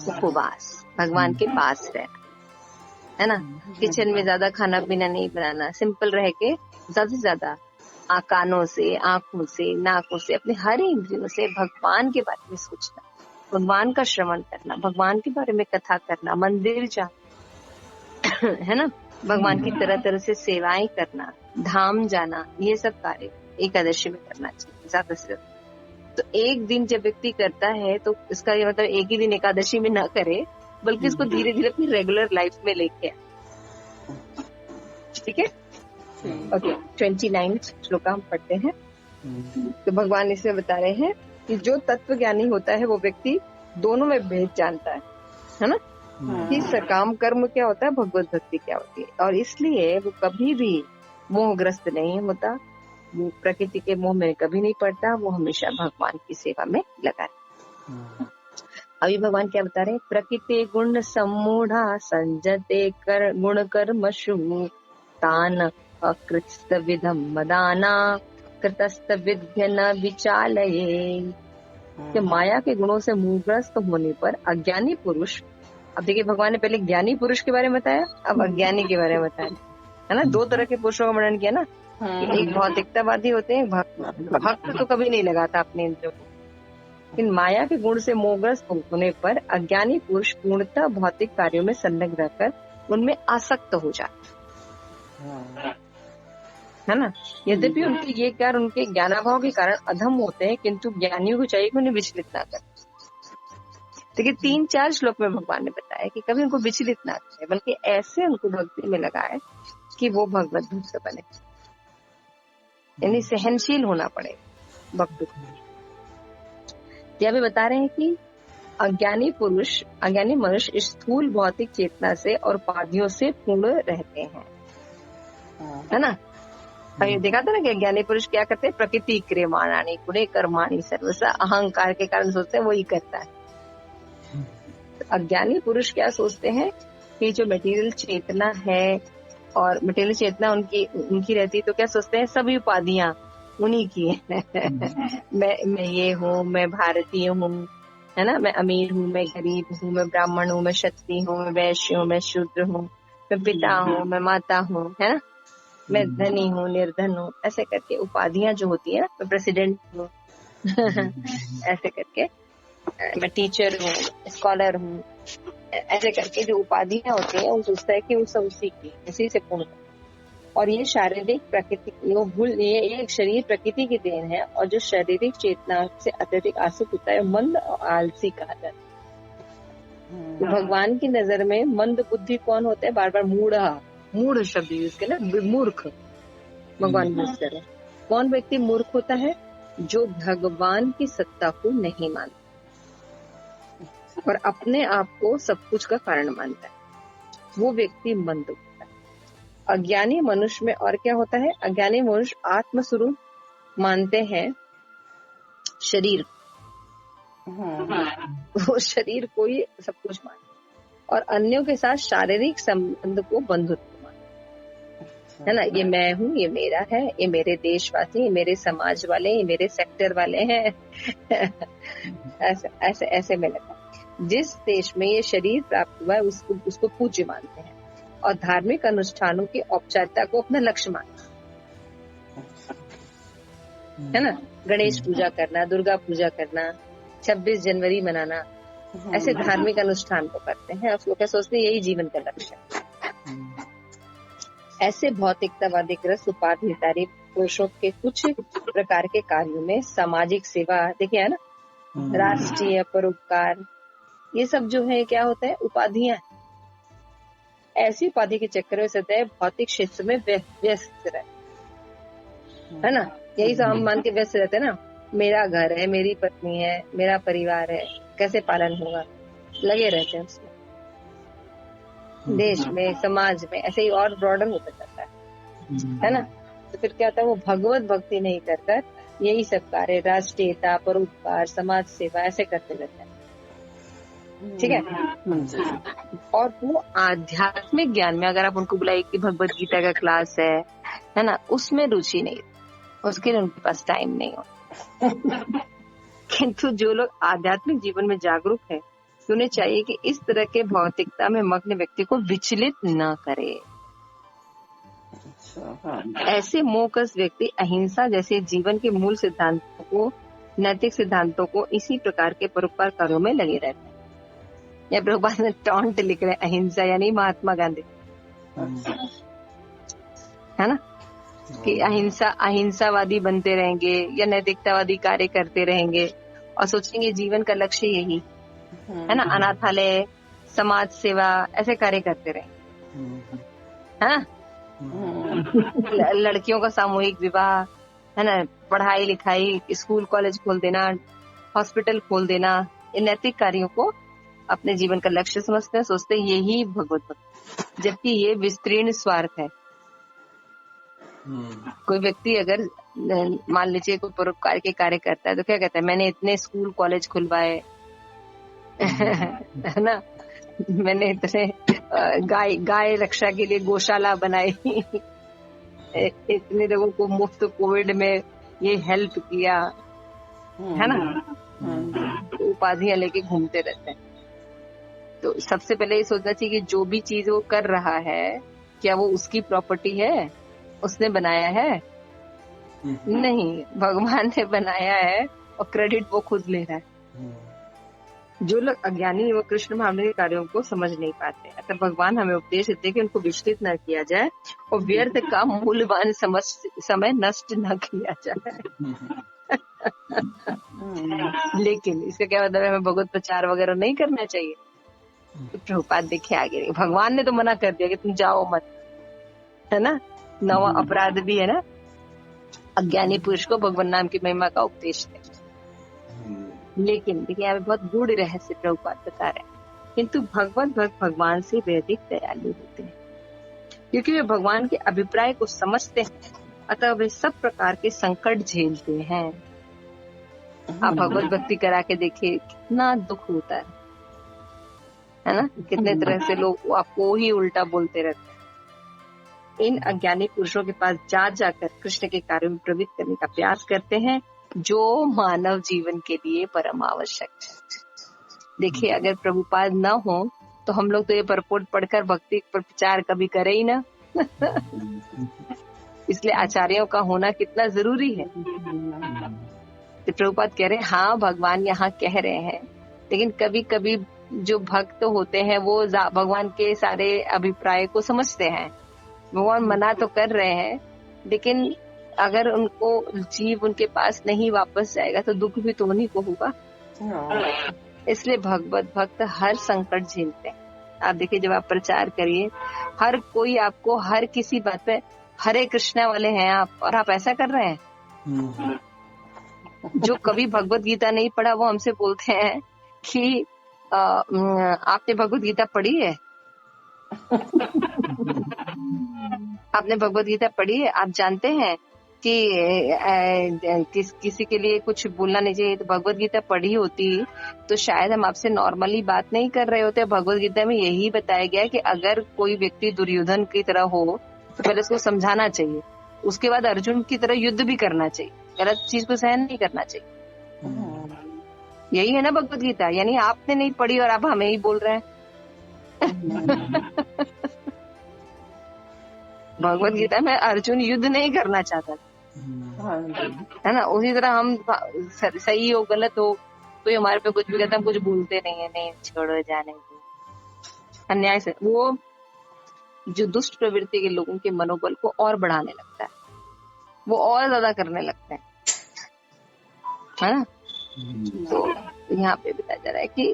उपवास, भगवान के पास रहना, है ना। किचन में ज्यादा खाना पीना नहीं बनाना, सिंपल रह के ज्यादा से ज्यादा कानों से, आंखों से, नाकों से, अपने हर इंद्रियों से भगवान के बारे में सोचना, भगवान का श्रवण करना, भगवान के बारे में कथा करना, मंदिर जाना, है ना, भगवान की तरह तरह से सेवाएं करना, धाम जाना, ये सब कार्य एकादशी में करना चाहिए ज्यादा से ज्यादा। तो एक दिन जब व्यक्ति करता है तो इसका ये मतलब एक ही दिन एकादशी में ना करे, बल्कि इसको धीरे धीरे अपनी रेगुलर लाइफ में लेके आए। ठीक है, ओके। 29 श्लोक हम पढ़ते हैं। तो भगवान इसमें बता रहे हैं कि जो तत्व ज्ञानी होता है वो व्यक्ति दोनों में भेद जानता है ना, कि सकाम कर्म क्या होता है, भगवत भक्ति क्या होती है, और इसलिए वो कभी भी मोहग्रस्त नहीं होता, वो प्रकृति के मोह में कभी नहीं पड़ता, वो हमेशा भगवान की सेवा में लगा है। अभी भगवान क्या बता रहे हैं, प्रकृति गुण सम्मूढ़ा संजते कर गुण कर्मशु तान अकृत विधम मदाना कृतस्त विद्य न विचालये। कि माया के गुणों से मुहग्रस्त होने पर अज्ञानी पुरुष, अब देखिए भगवान ने पहले ज्ञानी पुरुष के बारे में बताया, अब अज्ञानी के बारे में बताया, है ना। दो तरह के पुरुषों का वर्णन किया ना, एक भौतिकतावादी होते हैं, भक्त तो कभी नहीं लगाता अपने इंद्रियों को, लेकिन माया के गुण से मोहग्रस्त होने पर अज्ञानी पुरुष पूर्णतः भौतिक कार्यों में संलग्न रहकर उनमें आसक्त हो जाते, है ना। यद्यपि उनके ये कार्य उनके ज्ञानाभाव के कारण अधम होते हैं, किंतु ज्ञानियों को चाहिए कि उन्हें विचलित ना करें। देखिए 3-4 श्लोक में भगवान ने बताया कि कभी उनको विचलित ना करें, बल्कि ऐसे उनको भक्ति में लगाए कि वो भगवत भक्त बने, यानी सहनशील होना पड़े भक्त को। यह भी बता रहे हैं कि अज्ञानी मनुष्य स्थूल भौतिक चेतना से और उपाधियों से पूर्ण रहते हैं, है ना। अभी देखा था ना कि अज्ञानी पुरुष क्या करते हैं, प्रकृति क्रियमाणानि गुणे कर्माणि सर्वसा, अहंकार के कारण सोचते हैं वही करता है। तो अज्ञानी पुरुष क्या सोचते हैं कि जो मटेरियल चेतना है और मटेरियल चेतना उनकी रहती, तो क्या सोचते हैं सभी उपाधियां उन्हीं की है। मैं ये हूँ, मैं भारतीय हूँ, है ना, मैं अमीर हूँ, मैं गरीब हूँ, मैं ब्राह्मण हूँ, मैं क्षत्रिय हूँ, मैं वैश्य हूँ, मैं शूद्र हूँ, मैं पिता हूँ, मैं माता हूँ, है ना, मैं धनी हूँ, निर्धन हूँ, ऐसे करके उपाधियां जो होती है ना, मैं प्रेसिडेंट हूँ, ऐसे करके, मैं टीचर हूँ, स्कॉलर हूँ, ऐसे करके जो उपाधियां होती है वो सोचता है कि वो सब उसी से पूर्ण। और ये शारीरिक प्रकृति, ये एक शरीर प्रकृति की देन है, और जो शारीरिक चेतना से अत्यधिक आसक्त होता है मंद और आलसी कहा जाता है। तो भगवान की नजर में मंद बुद्धि कौन होता है, बार बार मूढ़ शब्द यूज के ना, मूर्ख भगवान यूज कर रहे हैं। कौन व्यक्ति मूर्ख होता है, जो भगवान की सत्ता को नहीं मानता और अपने आप को सब कुछ का कारण मानता है, वो व्यक्ति मंद होता है। अज्ञानी मनुष्य में और क्या होता है, अज्ञानी मनुष्य आत्म स्वरूप मानते हैं शरीर, वो शरीर को ही सब कुछ मानते, और अन्यों के साथ शारीरिक संबंध को बंधुत्व, है ना। ये मैं हूँ, ये मेरा है, ये मेरे देशवासी, ये मेरे समाज वाले, ये मेरे सेक्टर वाले हैं। ऐसे ऐसे में लगा। जिस देश में ये शरीर प्राप्त हुआ है उसको पूज्य मानते हैं, और धार्मिक अनुष्ठानों की औपचारिकता को अपना लक्ष्य मानते हैं, है ना। गणेश पूजा करना, दुर्गा पूजा करना, 26 जनवरी मनाना, ऐसे धार्मिक अनुष्ठान को करते हैं, उसको क्या सोचते हैं यही जीवन का लक्ष्य है। ऐसे भौतिकतावादी ग्रस्त उपाधिधारी पुरुषों के कुछ प्रकार के कार्यों में सामाजिक सेवा, देखिए है ना, राष्ट्रीय परोपकार, ये सब जो है क्या होता है, उपाधियां। ऐसी उपाधि के चक्कर में सदैव है भौतिक क्षेत्र में व्यस्त रहते, है ना। यही सब हम मान के व्यस्त रहते हैं ना, मेरा घर है, मेरी पत्नी है, मेरा परिवार है, कैसे पालन होगा, लगे रहते हैं उसमें, देश में, समाज में, ऐसे ही और ब्रॉडर होता जाता है ना। तो फिर क्या होता है, वो भगवत भक्ति नहीं कर यही सब कार्य, राष्ट्रीयता, परोपकार, समाज सेवा, ऐसे करते रहते हैं, ठीक है। और वो आध्यात्मिक ज्ञान में अगर आप उनको बुलाइए कि भगवत गीता का क्लास है ना, उसमें रुचि नहीं, उसके लिए उनके पास टाइम नहीं हो। किंतु जो लोग आध्यात्मिक जीवन में जागरूक है, उन्हें चाहिए कि इस तरह के भौतिकता में मग्न व्यक्ति को विचलित न करे। ऐसे मोहग्रस्त व्यक्ति अहिंसा जैसे जीवन के मूल सिद्धांतों को, नैतिक सिद्धांतों को इसी प्रकार के परोपकार कार्यों में लगे रहते हैं। या प्रभुपाद ने टॉन्ट लिख रहे हैं, अहिंसा यानी महात्मा गांधी, है ना, कि अहिंसावादी बनते रहेंगे या नैतिकतावादी कार्य करते रहेंगे और सोचेंगे जीवन का लक्ष्य यही है ना, अनाथालय, समाज सेवा, ऐसे कार्य करते रहेंगे, है ना। लड़कियों का सामूहिक विवाह, है ना, पढ़ाई लिखाई, स्कूल कॉलेज खोल देना, हॉस्पिटल खोल देना, इन नैतिक कार्यों को अपने जीवन का लक्ष्य समझते हैं, सोचते हैं यही भगवत भक्ति, जबकि ये विस्तीर्ण स्वार्थ है। कोई व्यक्ति अगर मान लीजिए कोई परोपकार के कार्य करता है तो क्या कहता है, मैंने इतने स्कूल कॉलेज खुलवाए, है ना, मैंने इतने गाय रक्षा के लिए गौशाला बनाई, इतने लोगों को मुफ्त कोविड में ये हेल्प किया, है ना, उपाधियां लेके घूमते रहते हैं। तो सबसे पहले ये सोचना चाहिए कि जो भी चीज वो कर रहा है क्या वो उसकी प्रॉपर्टी है, उसने बनाया है? नहीं, भगवान ने बनाया है और क्रेडिट वो खुद ले रहा है। जो लोग अज्ञानी व कृष्ण भावना के कार्यों को समझ नहीं पाते, अतः भगवान हमें उपदेश देते कि उनको विचलित न किया जाए और व्यर्थ का मूल्यवान समय नष्ट न किया जाए। लेकिन इसका क्या मतलब है, हमें भगवत प्रचार वगैरह नहीं करना चाहिए? तो प्रभुपाद देखिए आगे, भगवान ने तो मना कर दिया कि तुम जाओ मत, है ना, नवा अपराध भी है ना, अज्ञानी पुरुष को भगवान नाम की महिमा का उपदेश है। लेकिन देखिए यहाँ पे बहुत गूढ़ रहस्य प्रभुपाद बता रहे हैं, किंतु भगवत भक्त भगवान से वे अधिक दयालु होते हैं, क्योंकि वे भगवान के अभिप्राय को समझते हैं, अतः वे सब प्रकार के संकट झेलते हैं। आप भगवत भक्ति करा के देखिए कितना दुख होता है ना, कितने तरह से लोग आपको ही उल्टा बोलते रहते हैं। इन अज्ञानी पुरुषों के पास जाकर कृष्ण के कार्यों में प्रवृत्त करने का प्रयास करते हैं, जो मानव जीवन के लिए परम आवश्यक है। देखिए अगर प्रभुपाद न हो तो हम लोग तो ये परपोट पढ़कर भक्ति पर प्रचार कभी करे ही ना। इसलिए आचार्यों का होना कितना जरूरी है। तो प्रभुपाद कह रहे हैं हाँ भगवान यहाँ कह रहे हैं, लेकिन कभी कभी जो भक्त होते हैं वो भगवान के सारे अभिप्राय को समझते हैं। भगवान मना तो कर रहे हैं, लेकिन अगर उनको जीव उनके पास नहीं वापस जाएगा तो दुख भी तो उन्हीं को होगा। इसलिए भगवत भक्त हर संकट झेलते हैं। आप देखिए जब आप प्रचार करिए, हर कोई आपको हर किसी बात पे हरे कृष्णा वाले हैं आप, और आप ऐसा कर रहे हैं। जो कभी भगवत गीता नहीं पढ़ा वो हमसे बोलते हैं कि आपने भगवत गीता पढ़ी है? आपने भगवत गीता पढ़ी है? आप जानते हैं कि किसी के लिए कुछ बोलना नहीं चाहिए, तो भगवत गीता पढ़ी होती तो शायद हम आपसे नॉर्मली बात नहीं कर रहे होते। भगवत गीता में यही बताया गया कि अगर कोई व्यक्ति दुर्योधन की तरह हो तो पहले उसको समझाना चाहिए, उसके बाद अर्जुन की तरह युद्ध भी करना चाहिए, गलत चीज को सहन नहीं करना चाहिए। यही है ना भगवत गीता। यानी आपने नहीं पढ़ी और आप हमें ही बोल रहे हैं। भगवत गीता में अर्जुन युद्ध नहीं करना चाहता, है ना। उसी तरह हम सही हो गलत हो तो हमारे पे कुछ भी कहता, हम कुछ बोलते नहीं है, नहीं छोड़ो जाने दो, अन्याय से। वो जो दुष्ट प्रवृत्ति के लोगों के मनोबल को और बढ़ाने लगता है, वो और ज्यादा करने लगते हैं, है ना। तो यहाँ पे बताया जा रहा है कि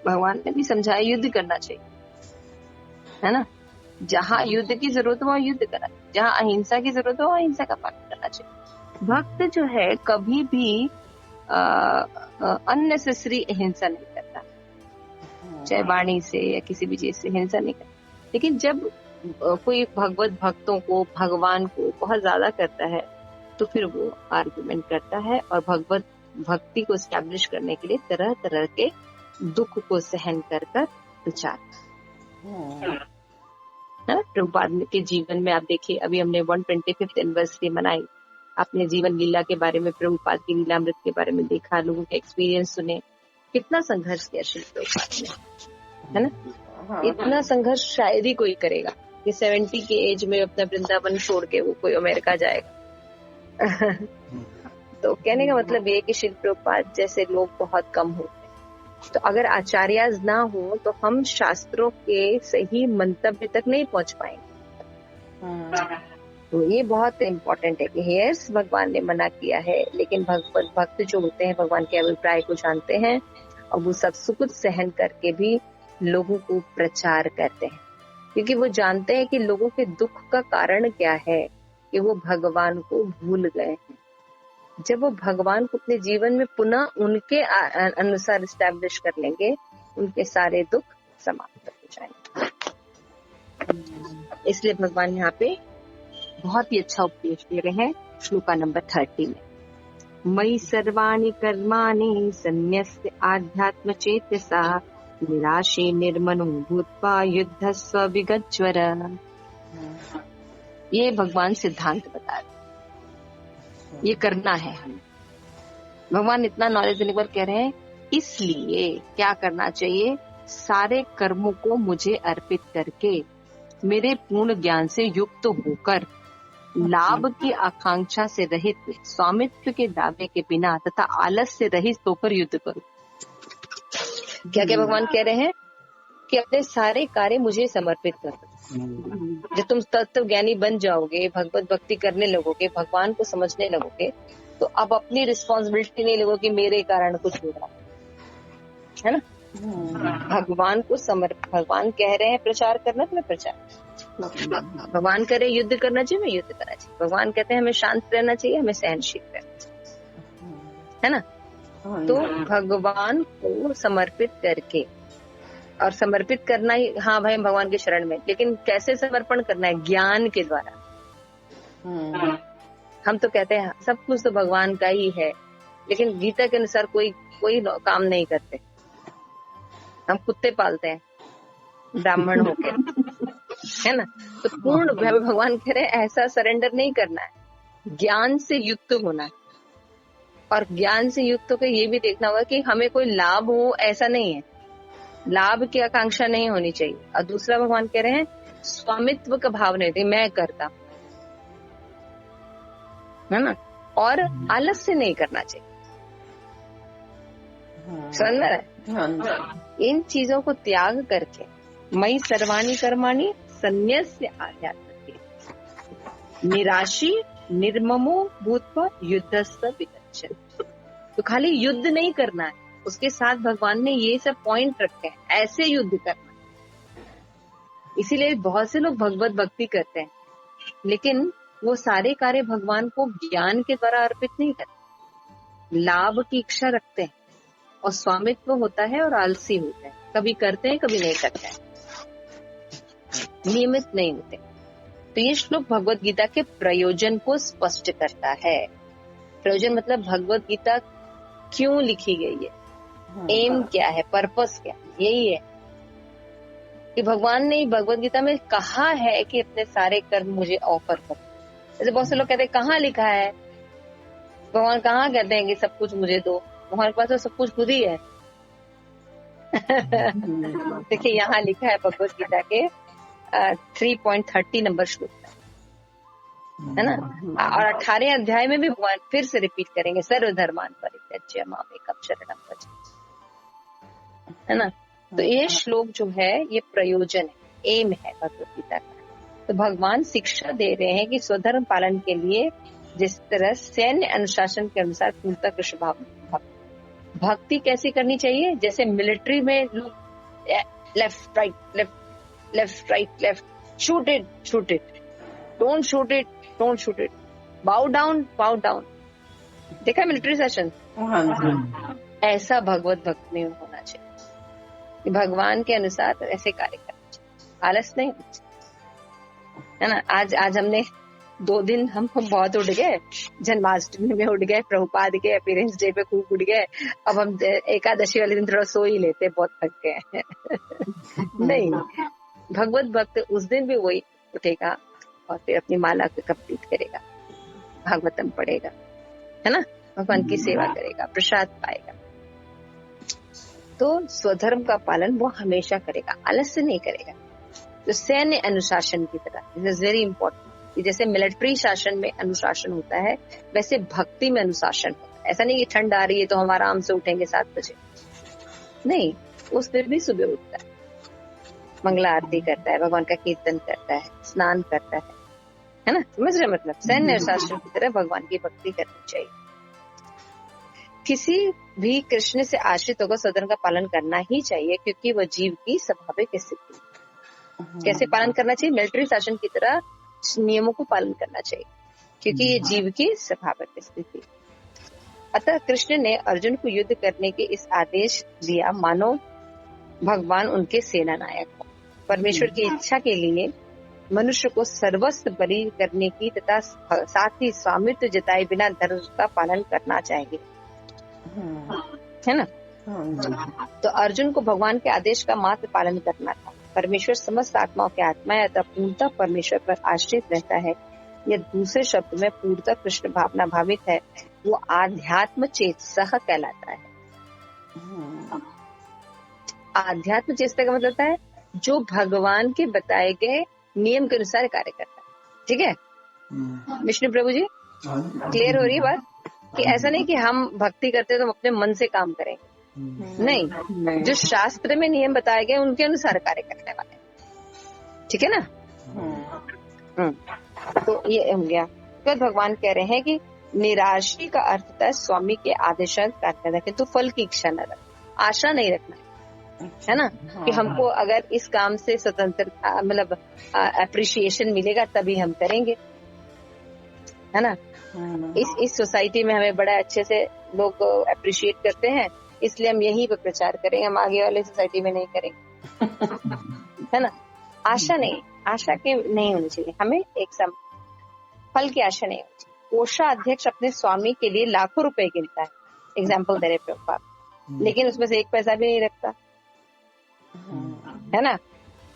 भगवान ने भी समझाया युद्ध करना चाहिए, है ना। जहाँ युद्ध की जरूरत हो वहाँ युद्ध करना, जहाँ अहिंसा की जरूरत हो वहाँ अहिंसा का पालन करना चाहिए। भक्त जो है कभी भी अननेसेसरी हिंसा नहीं करता, चाहे वाणी से या किसी भी चीज से हिंसा नहीं करता। लेकिन जब कोई भगवत भक्तों को, भगवान को बहुत ज्यादा करता है तो फिर वो आर्गुमेंट करता है और भगवत भक्ति को एस्टैब्लिश करने के लिए तरह तरह के दुख को सहन कर प्रचार है। प्रभुपाद के जीवन में आप देखिए, अभी हमने 125th एनिवर्सरी मनाई, अपने जीवन लीला के बारे में, प्रभुपाद की लीलामृत के बारे में देखा, लोगों के एक्सपीरियंस सुने, कितना संघर्ष किया श्री प्रभुपाद ने, है ना। इतना संघर्ष शायद ही कोई करेगा कि 70 के एज में अपना वृंदावन छोड़ के वो कोई अमेरिका जाएगा। तो कहने का मतलब ये कि श्री प्रभुपाद जैसे लोग बहुत कम होते हैं। तो अगर आचार्याज ना हो तो हम शास्त्रों के सही मंतव्य तक नहीं पहुंच पाएंगे। तो ये बहुत इम्पोर्टेंट है कि यस, भगवान ने मना किया है, लेकिन भक्त जो होते हैं भगवान के अभिप्राय को जानते हैं और वो सब सुख सहन करके भी लोगों को प्रचार करते हैं, क्योंकि वो जानते हैं कि लोगों के दुख का कारण क्या है, कि वो भगवान को भूल गए हैं। जब वो भगवान को अपने जीवन में पुनः उनके अनुसार स्टैब्लिश कर लेंगे, उनके सारे दुख समाप्त हो जाएंगे। इसलिए भगवान यहाँ पे बहुत ही अच्छा उपदेश दे रहे हैं श्लोका नंबर 30 में। मयि सर्वाणि कर्माणि सन्न्यस्य आध्यात्म चेतसा निराशे निर्मनो भूत्वा युद्धस्व विगज्वर। ये भगवान सिद्धांत बता रहे, ये करना है हमें। भगवान इतना नॉलेज देने पर कह रहे हैं, इसलिए क्या करना चाहिए, सारे कर्मों को मुझे अर्पित करके मेरे पूर्ण ज्ञान से युक्त होकर लाभ की आकांक्षा से रहित, स्वामित्व के दावे के बिना तथा आलस से रहित होकर युद्ध करो। क्या क्या भगवान कह रहे हैं कि अपने सारे कार्य मुझे समर्पित कर दो। जब तुम तत्व ज्ञानी बन जाओगे, भगवत भक्ति करने लगोगे, भगवान को समझने लगोगे, तो अब अपनी रिस्पॉन्सिबिलिटी नहीं लगोगे मेरे कारण कुछ हो रहा है ना। भगवान को भगवान कह रहे हैं प्रचार करना तो मैं प्रचार, भगवान कह रहे युद्ध करना चाहिए मैं युद्ध करना चाहिए, भगवान कहते हैं हमें शांत रहना चाहिए, हमें सहनशील रहना चाहिए, है ना। तो भगवान को समर्पित करके, और समर्पित करना ही, हाँ भाई भगवान के शरण में, लेकिन कैसे समर्पण करना है, ज्ञान के द्वारा। हम तो कहते हैं सब कुछ तो भगवान का ही है, लेकिन गीता के अनुसार कोई काम नहीं करते। हम कुत्ते पालते हैं ब्राह्मण होके, है ना। तो पूर्ण भगवान कह रहे हैं ऐसा सरेंडर नहीं करना है, ज्ञान से युक्त होना है। और ज्ञान से युक्त होकर ये भी देखना होगा कि हमें कोई लाभ हो, ऐसा नहीं है, लाभ की आकांक्षा नहीं होनी चाहिए। और दूसरा भगवान कह रहे हैं स्वामित्व का भाव नहीं थी, मैं करता, है ना। और आलस से नहीं करना चाहिए, समझ में है। इन चीजों को त्याग करके मयि सर्वाणि कर्माणि सन्न्यस्य आध्यात्म निराशी निर्ममो भूत्वा युद्धस्व विगज्जन। तो खाली युद्ध नहीं करना है, उसके साथ भगवान ने ये सब पॉइंट रखे हैं, ऐसे युद्ध करना। इसीलिए बहुत से लोग भगवत भक्ति करते हैं, लेकिन वो सारे कार्य भगवान को ज्ञान के द्वारा अर्पित नहीं करते, लाभ की इच्छा रखते हैं, और स्वामित्व होता है और आलसी होते हैं, कभी करते हैं कभी नहीं करते हैं, नियमित नहीं होते। तो ये श्लोक भगवत गीता के प्रयोजन को स्पष्ट करता है। प्रयोजन मतलब भगवत गीता क्यों लिखी गई है, एम क्या है, पर्पस क्या है, यही है कि भगवान ने भगवत गीता में कहा है कि अपने सारे कर्म मुझे ऑफर करो। जैसे बहुत से लोग कहते हैं कहाँ लिखा है, भगवान कहाँ कहते हैं कि सब कुछ मुझे दो, भगवान के पास तो सब कुछ खुद ही है। देखिए यहाँ लिखा है भगवत गीता के 3.30 नंबर श्लोक, है ना। और 18 अध्याय में भी भगवान फिर से रिपीट करेंगे, सर्वधर्मान परित्यज्य मामेकं शरणं व्रज, है ना। तो ये श्लोक जो है ये प्रयोजन है, एम है भगवत गीता का। तो भगवान शिक्षा दे रहे हैं कि स्वधर्म पालन के लिए जिस तरह सैन्य अनुशासन के अनुसार पूर्णतः कृष्ण भाव भक्ति कैसी करनी चाहिए, जैसे मिलिट्री में लोग left right left left right left, shoot it don't shoot it don't shoot it, बाउ डाउन, देखा मिलिट्री सेशन, ऐसा भगवत भक्ति में होना चाहिए कि भगवान के अनुसार ऐसे कार्य करना चाहिए, आलस नहीं, है ना। आज हमने 2 दिन हम बहुत उठ गए, जन्माष्टमी में उठ गए, प्रभुपाद के अपीयरेंस डे पे खूब उठ गए, अब हम एकादशी वाले दिन थोड़ा सो ही लेते, बहुत थक गए। नहीं, भगवत भक्त उस दिन भी वही उठेगा और फिर अपनी माला को कंप्लीट करेगा, भागवतम पढ़ेगा, है ना, भगवान की सेवा करेगा, प्रसाद पाएगा। तो स्वधर्म का पालन वो हमेशा करेगा, आलस्य नहीं करेगा। तो सैन्य अनुशासन की तरह, दिस इज वेरी इंपॉर्टेंट। जैसे मिलिट्री शासन में अनुशासन होता है, वैसे भक्ति में अनुशासन होता है। ऐसा नहीं कि ठंड आ रही है तो हम आराम से उठेंगे 7 बजे, नहीं, उस दिन भी सुबह उठता है, मंगला आरती करता है, भगवान का कीर्तन करता है, स्नान करता है ना, समझ रहे मतलब। सैन्य अनुशासन की तरह भगवान की भक्ति करनी चाहिए। किसी भी कृष्ण से आश्रित होकर स्वधर्म का पालन करना ही चाहिए, क्योंकि वह जीव की स्वाभाविक स्थिति। कैसे पालन करना चाहिए? मिलिट्री शासन की तरह नियमों को पालन करना चाहिए, क्योंकि ये जीव की स्वाभाविक स्थिति। अतः कृष्ण ने अर्जुन को युद्ध करने के इस आदेश दिया, मानो भगवान उनके सेना नायक हो। परमेश्वर की इच्छा के लिए मनुष्य को सर्वस्व बलि करने की तथा साथ ही स्वामित्व जताए बिना धर्म का पालन करना चाहिए, है ना। तो अर्जुन को भगवान के आदेश का मात्र पालन करना था। परमेश्वर समस्त आत्माओं की आत्मा है, अतः पूर्णतः परमेश्वर पर आश्रित रहता है। यह दूसरे शब्द में पूर्णतः कृष्ण भावना भावित है, वो आध्यात्म चेतसः कहलाता है। आध्यात्म चेतसः का मतलब है जो भगवान के बताए गए नियम के अनुसार कार्य करता है। ठीक है विष्णु प्रभु जी, क्लियर हो रही है बात? कि ऐसा नहीं कि हम भक्ति करते तो हम अपने मन से काम करेंगे, नहीं, जो शास्त्र में नियम बताए गए उनके अनुसार कार्य करने वाले, ठीक है ना। तो ये हो गया। तो भगवान कह रहे हैं कि निराशी का अर्थ होता है स्वामी के आदेशानुसार कार्य करना, किंतु फल की इच्छा न रखना, आशा नहीं रखना, है ना, कि हमको अगर इस काम से स्वतंत्रता मतलब अप्रिशिएशन मिलेगा तभी हम करेंगे, है ना। इस सोसाइटी में हमें बड़ा अच्छे से लोग अप्रिशिएट करते हैं, इसलिए हम यहीं पर प्रचार करेंगे, हम आगे वाले सोसाइटी में नहीं करेंगे, है ना। आशा नहीं, आशा के नहीं होनी चाहिए हमें, एक सम फल की आशा नहीं होनी चाहिए। कोषा अध्यक्ष अपने स्वामी के लिए लाखों रुपए गिनता है, एग्जाम्पल दे रहे प्रभुपाद, लेकिन उसमें से 1 पैसा भी नहीं रखता, है ना।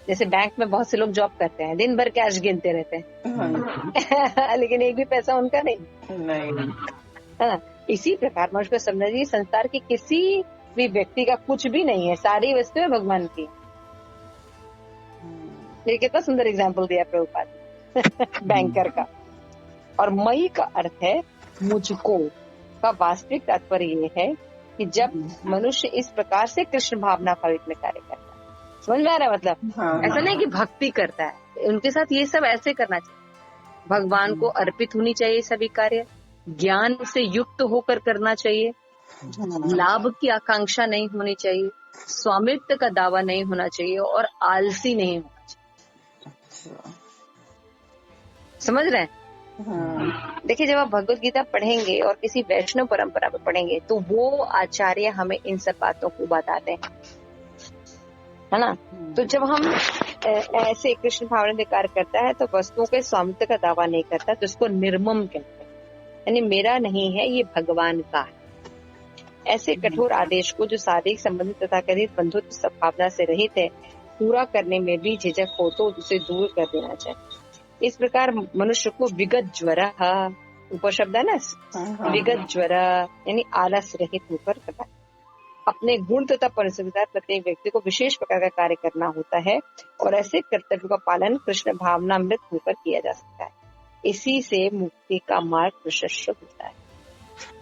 जैसे बैंक में बहुत से लोग जॉब करते हैं, दिन भर कैश गिनते रहते हैं लेकिन 1 भी पैसा उनका नहीं, है ना। इसी प्रकार मनुष्य को समझना चाहिए संसार की किसी भी व्यक्ति का कुछ भी नहीं है, सारी वस्तुएं भगवान की। ये कितना सुंदर एग्जाम्पल दिया प्रभुपाद बैंकर का। और मई का अर्थ है मुझको का वास्तविक तात्पर्य ये है कि जब मनुष्य इस प्रकार से कृष्ण भावना भावित में कार्य करता है, समझ में आ रहा है मतलब। ऐसा नहीं कि भक्ति करता है, उनके साथ ये सब ऐसे करना चाहिए, भगवान को अर्पित होनी चाहिए सभी कार्य, ज्ञान से युक्त होकर करना चाहिए, लाभ की आकांक्षा नहीं होनी चाहिए, स्वामित्व का दावा नहीं होना चाहिए और आलसी नहीं होना चाहिए। समझ रहे हैं? देखिए, जब आप भगवत गीता पढ़ेंगे और किसी वैष्णव परंपरा में पढ़ेंगे तो वो आचार्य हमें इन सब बातों को बताते हैं, है ना। तो जब हम ऐसे कृष्ण भावना में कार्य करता है तो वस्तुओं के स्वामित्व का दावा नहीं करता, तो उसको निर्मम कहते हैं, यानी मेरा नहीं है, ये भगवान का है। ऐसे कठोर आदेश को जो शारीरिक संबंध तथा कथित बंधुत्व सद्भावना से रहित है, पूरा करने में भी झिझक हो तो उसे दूर कर देना चाहिए। इस प्रकार मनुष्य को विगत ज्वरा, ऊपर शब्द है ना, विगत ज्वरा यानी आलस रहित होकर करना, अपने गुण तथा परिस्थिति प्रत्येक व्यक्ति को विशेष प्रकार का कार्य करना होता है और ऐसे कर्तव्य का पालन कृष्ण भावनामृत होकर किया जा सकता है। इसी से मुक्ति का मार्ग प्रशस्त होता है।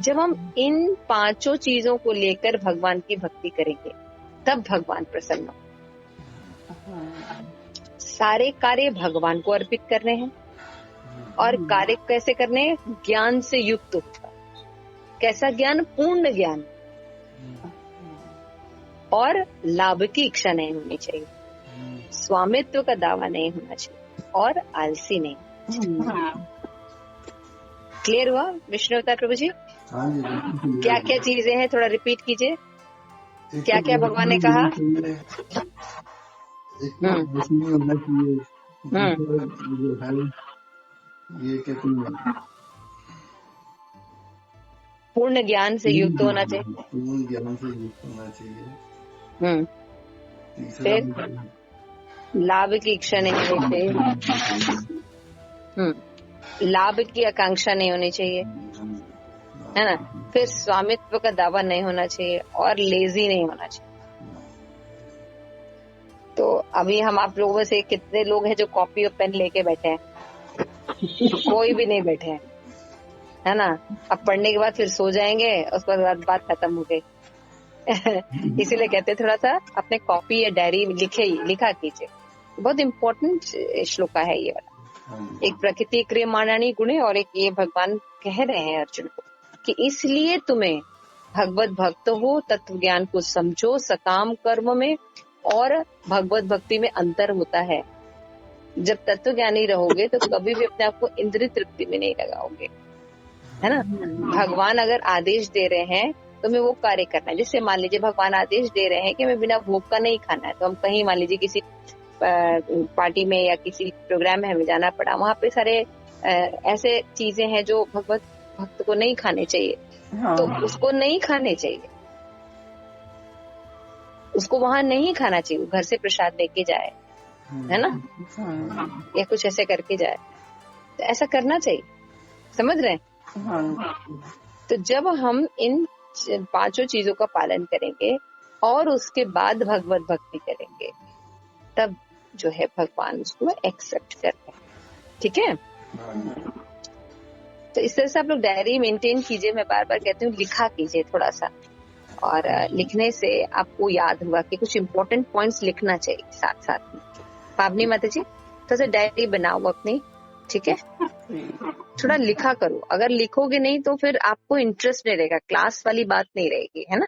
जब हम इन 5 चीजों को लेकर भगवान की भक्ति करेंगे तब भगवान प्रसन्न हो। सारे कार्य भगवान को अर्पित करने हैं और कार्य कैसे करने हैं? ज्ञान से युक्त होकर। कैसा ज्ञान? पूर्ण ज्ञान। और लाभ की इच्छा नहीं होनी चाहिए, स्वामित्व का दावा नहीं होना चाहिए और आलसी नहीं। क्लियर हुआ विष्णु अवतार प्रभु जी? क्या क्या चीजें हैं, थोड़ा रिपीट कीजिए, क्या क्या भगवान ने कहा? होना चाहिए, जो है ये पूर्ण ज्ञान से युक्त होना चाहिए, पूर्ण ज्ञान से युक्त होना चाहिए। फिर लाभ की इच्छा नहीं होनी चाहिए, लाभ की आकांक्षा नहीं होनी चाहिए, है ना। फिर स्वामित्व का दावा नहीं होना चाहिए और लेजी नहीं होना चाहिए। तो अभी हम आप लोगों में से कितने लोग हैं जो कॉपी और पेन लेके बैठे हैं? कोई भी नहीं बैठे हैं, है ना। अब पढ़ने के बाद फिर सो जाएंगे, उसके बाद बात खत्म हो गई। इसीलिए कहते हैं थोड़ा सा अपने कॉपी या डायरी लिखा कीजिए। बहुत इम्पोर्टेंट श्लोका है ये वाला। एक प्रकृति क्रियमाणानी गुणे और एक ये भगवान कह रहे हैं अर्जुन को कि इसलिए तुम्हें भगवत भक्त हो, तत्व ज्ञान को समझो, सकाम कर्म में और भगवत भक्ति में अंतर होता है। जब तत्व ज्ञानी रहोगे तो कभी भी अपने आप को इंद्रिय तृप्ति में नहीं लगाओगे, है ना। भगवान अगर आदेश दे रहे हैं तो हमें वो कार्य करना है। जैसे मान लीजिए भगवान आदेश दे रहे हैं कि हमें बिना भोग का नहीं खाना है, तो हम कहीं मान लीजिए किसी पार्टी में या किसी प्रोग्राम में हमें जाना पड़ा, वहां पे सारे ऐसे चीजें हैं जो भगवत भक्त को नहीं खाने चाहिए, तो उसको नहीं खाने चाहिए, उसको वहां नहीं खाना चाहिए। घर से प्रसाद लेके जाए, है ना, या कुछ ऐसे करके जाए, तो ऐसा करना चाहिए। समझ रहे हैं? तो जब हम इन 5 चीजों का पालन करेंगे और उसके बाद भगवत भक्ति करेंगे, तब जो है भगवान उसको एक्सेप्ट करते हैं। ठीक है। तो इस तरह से आप लोग डायरी मेंटेन कीजिए। मैं बार बार कहती हूँ लिखा कीजिए थोड़ा सा, और लिखने से आपको याद होगा कि कुछ इम्पोर्टेंट पॉइंट्स लिखना चाहिए साथ साथ में। पावनी माता जी थोड़ा सा डायरी बनाओ अपनी, ठीक है। थोड़ा लिखा करो। अगर लिखोगे नहीं तो फिर आपको इंटरेस्ट नहीं रहेगा, क्लास वाली बात नहीं रहेगी, है ना।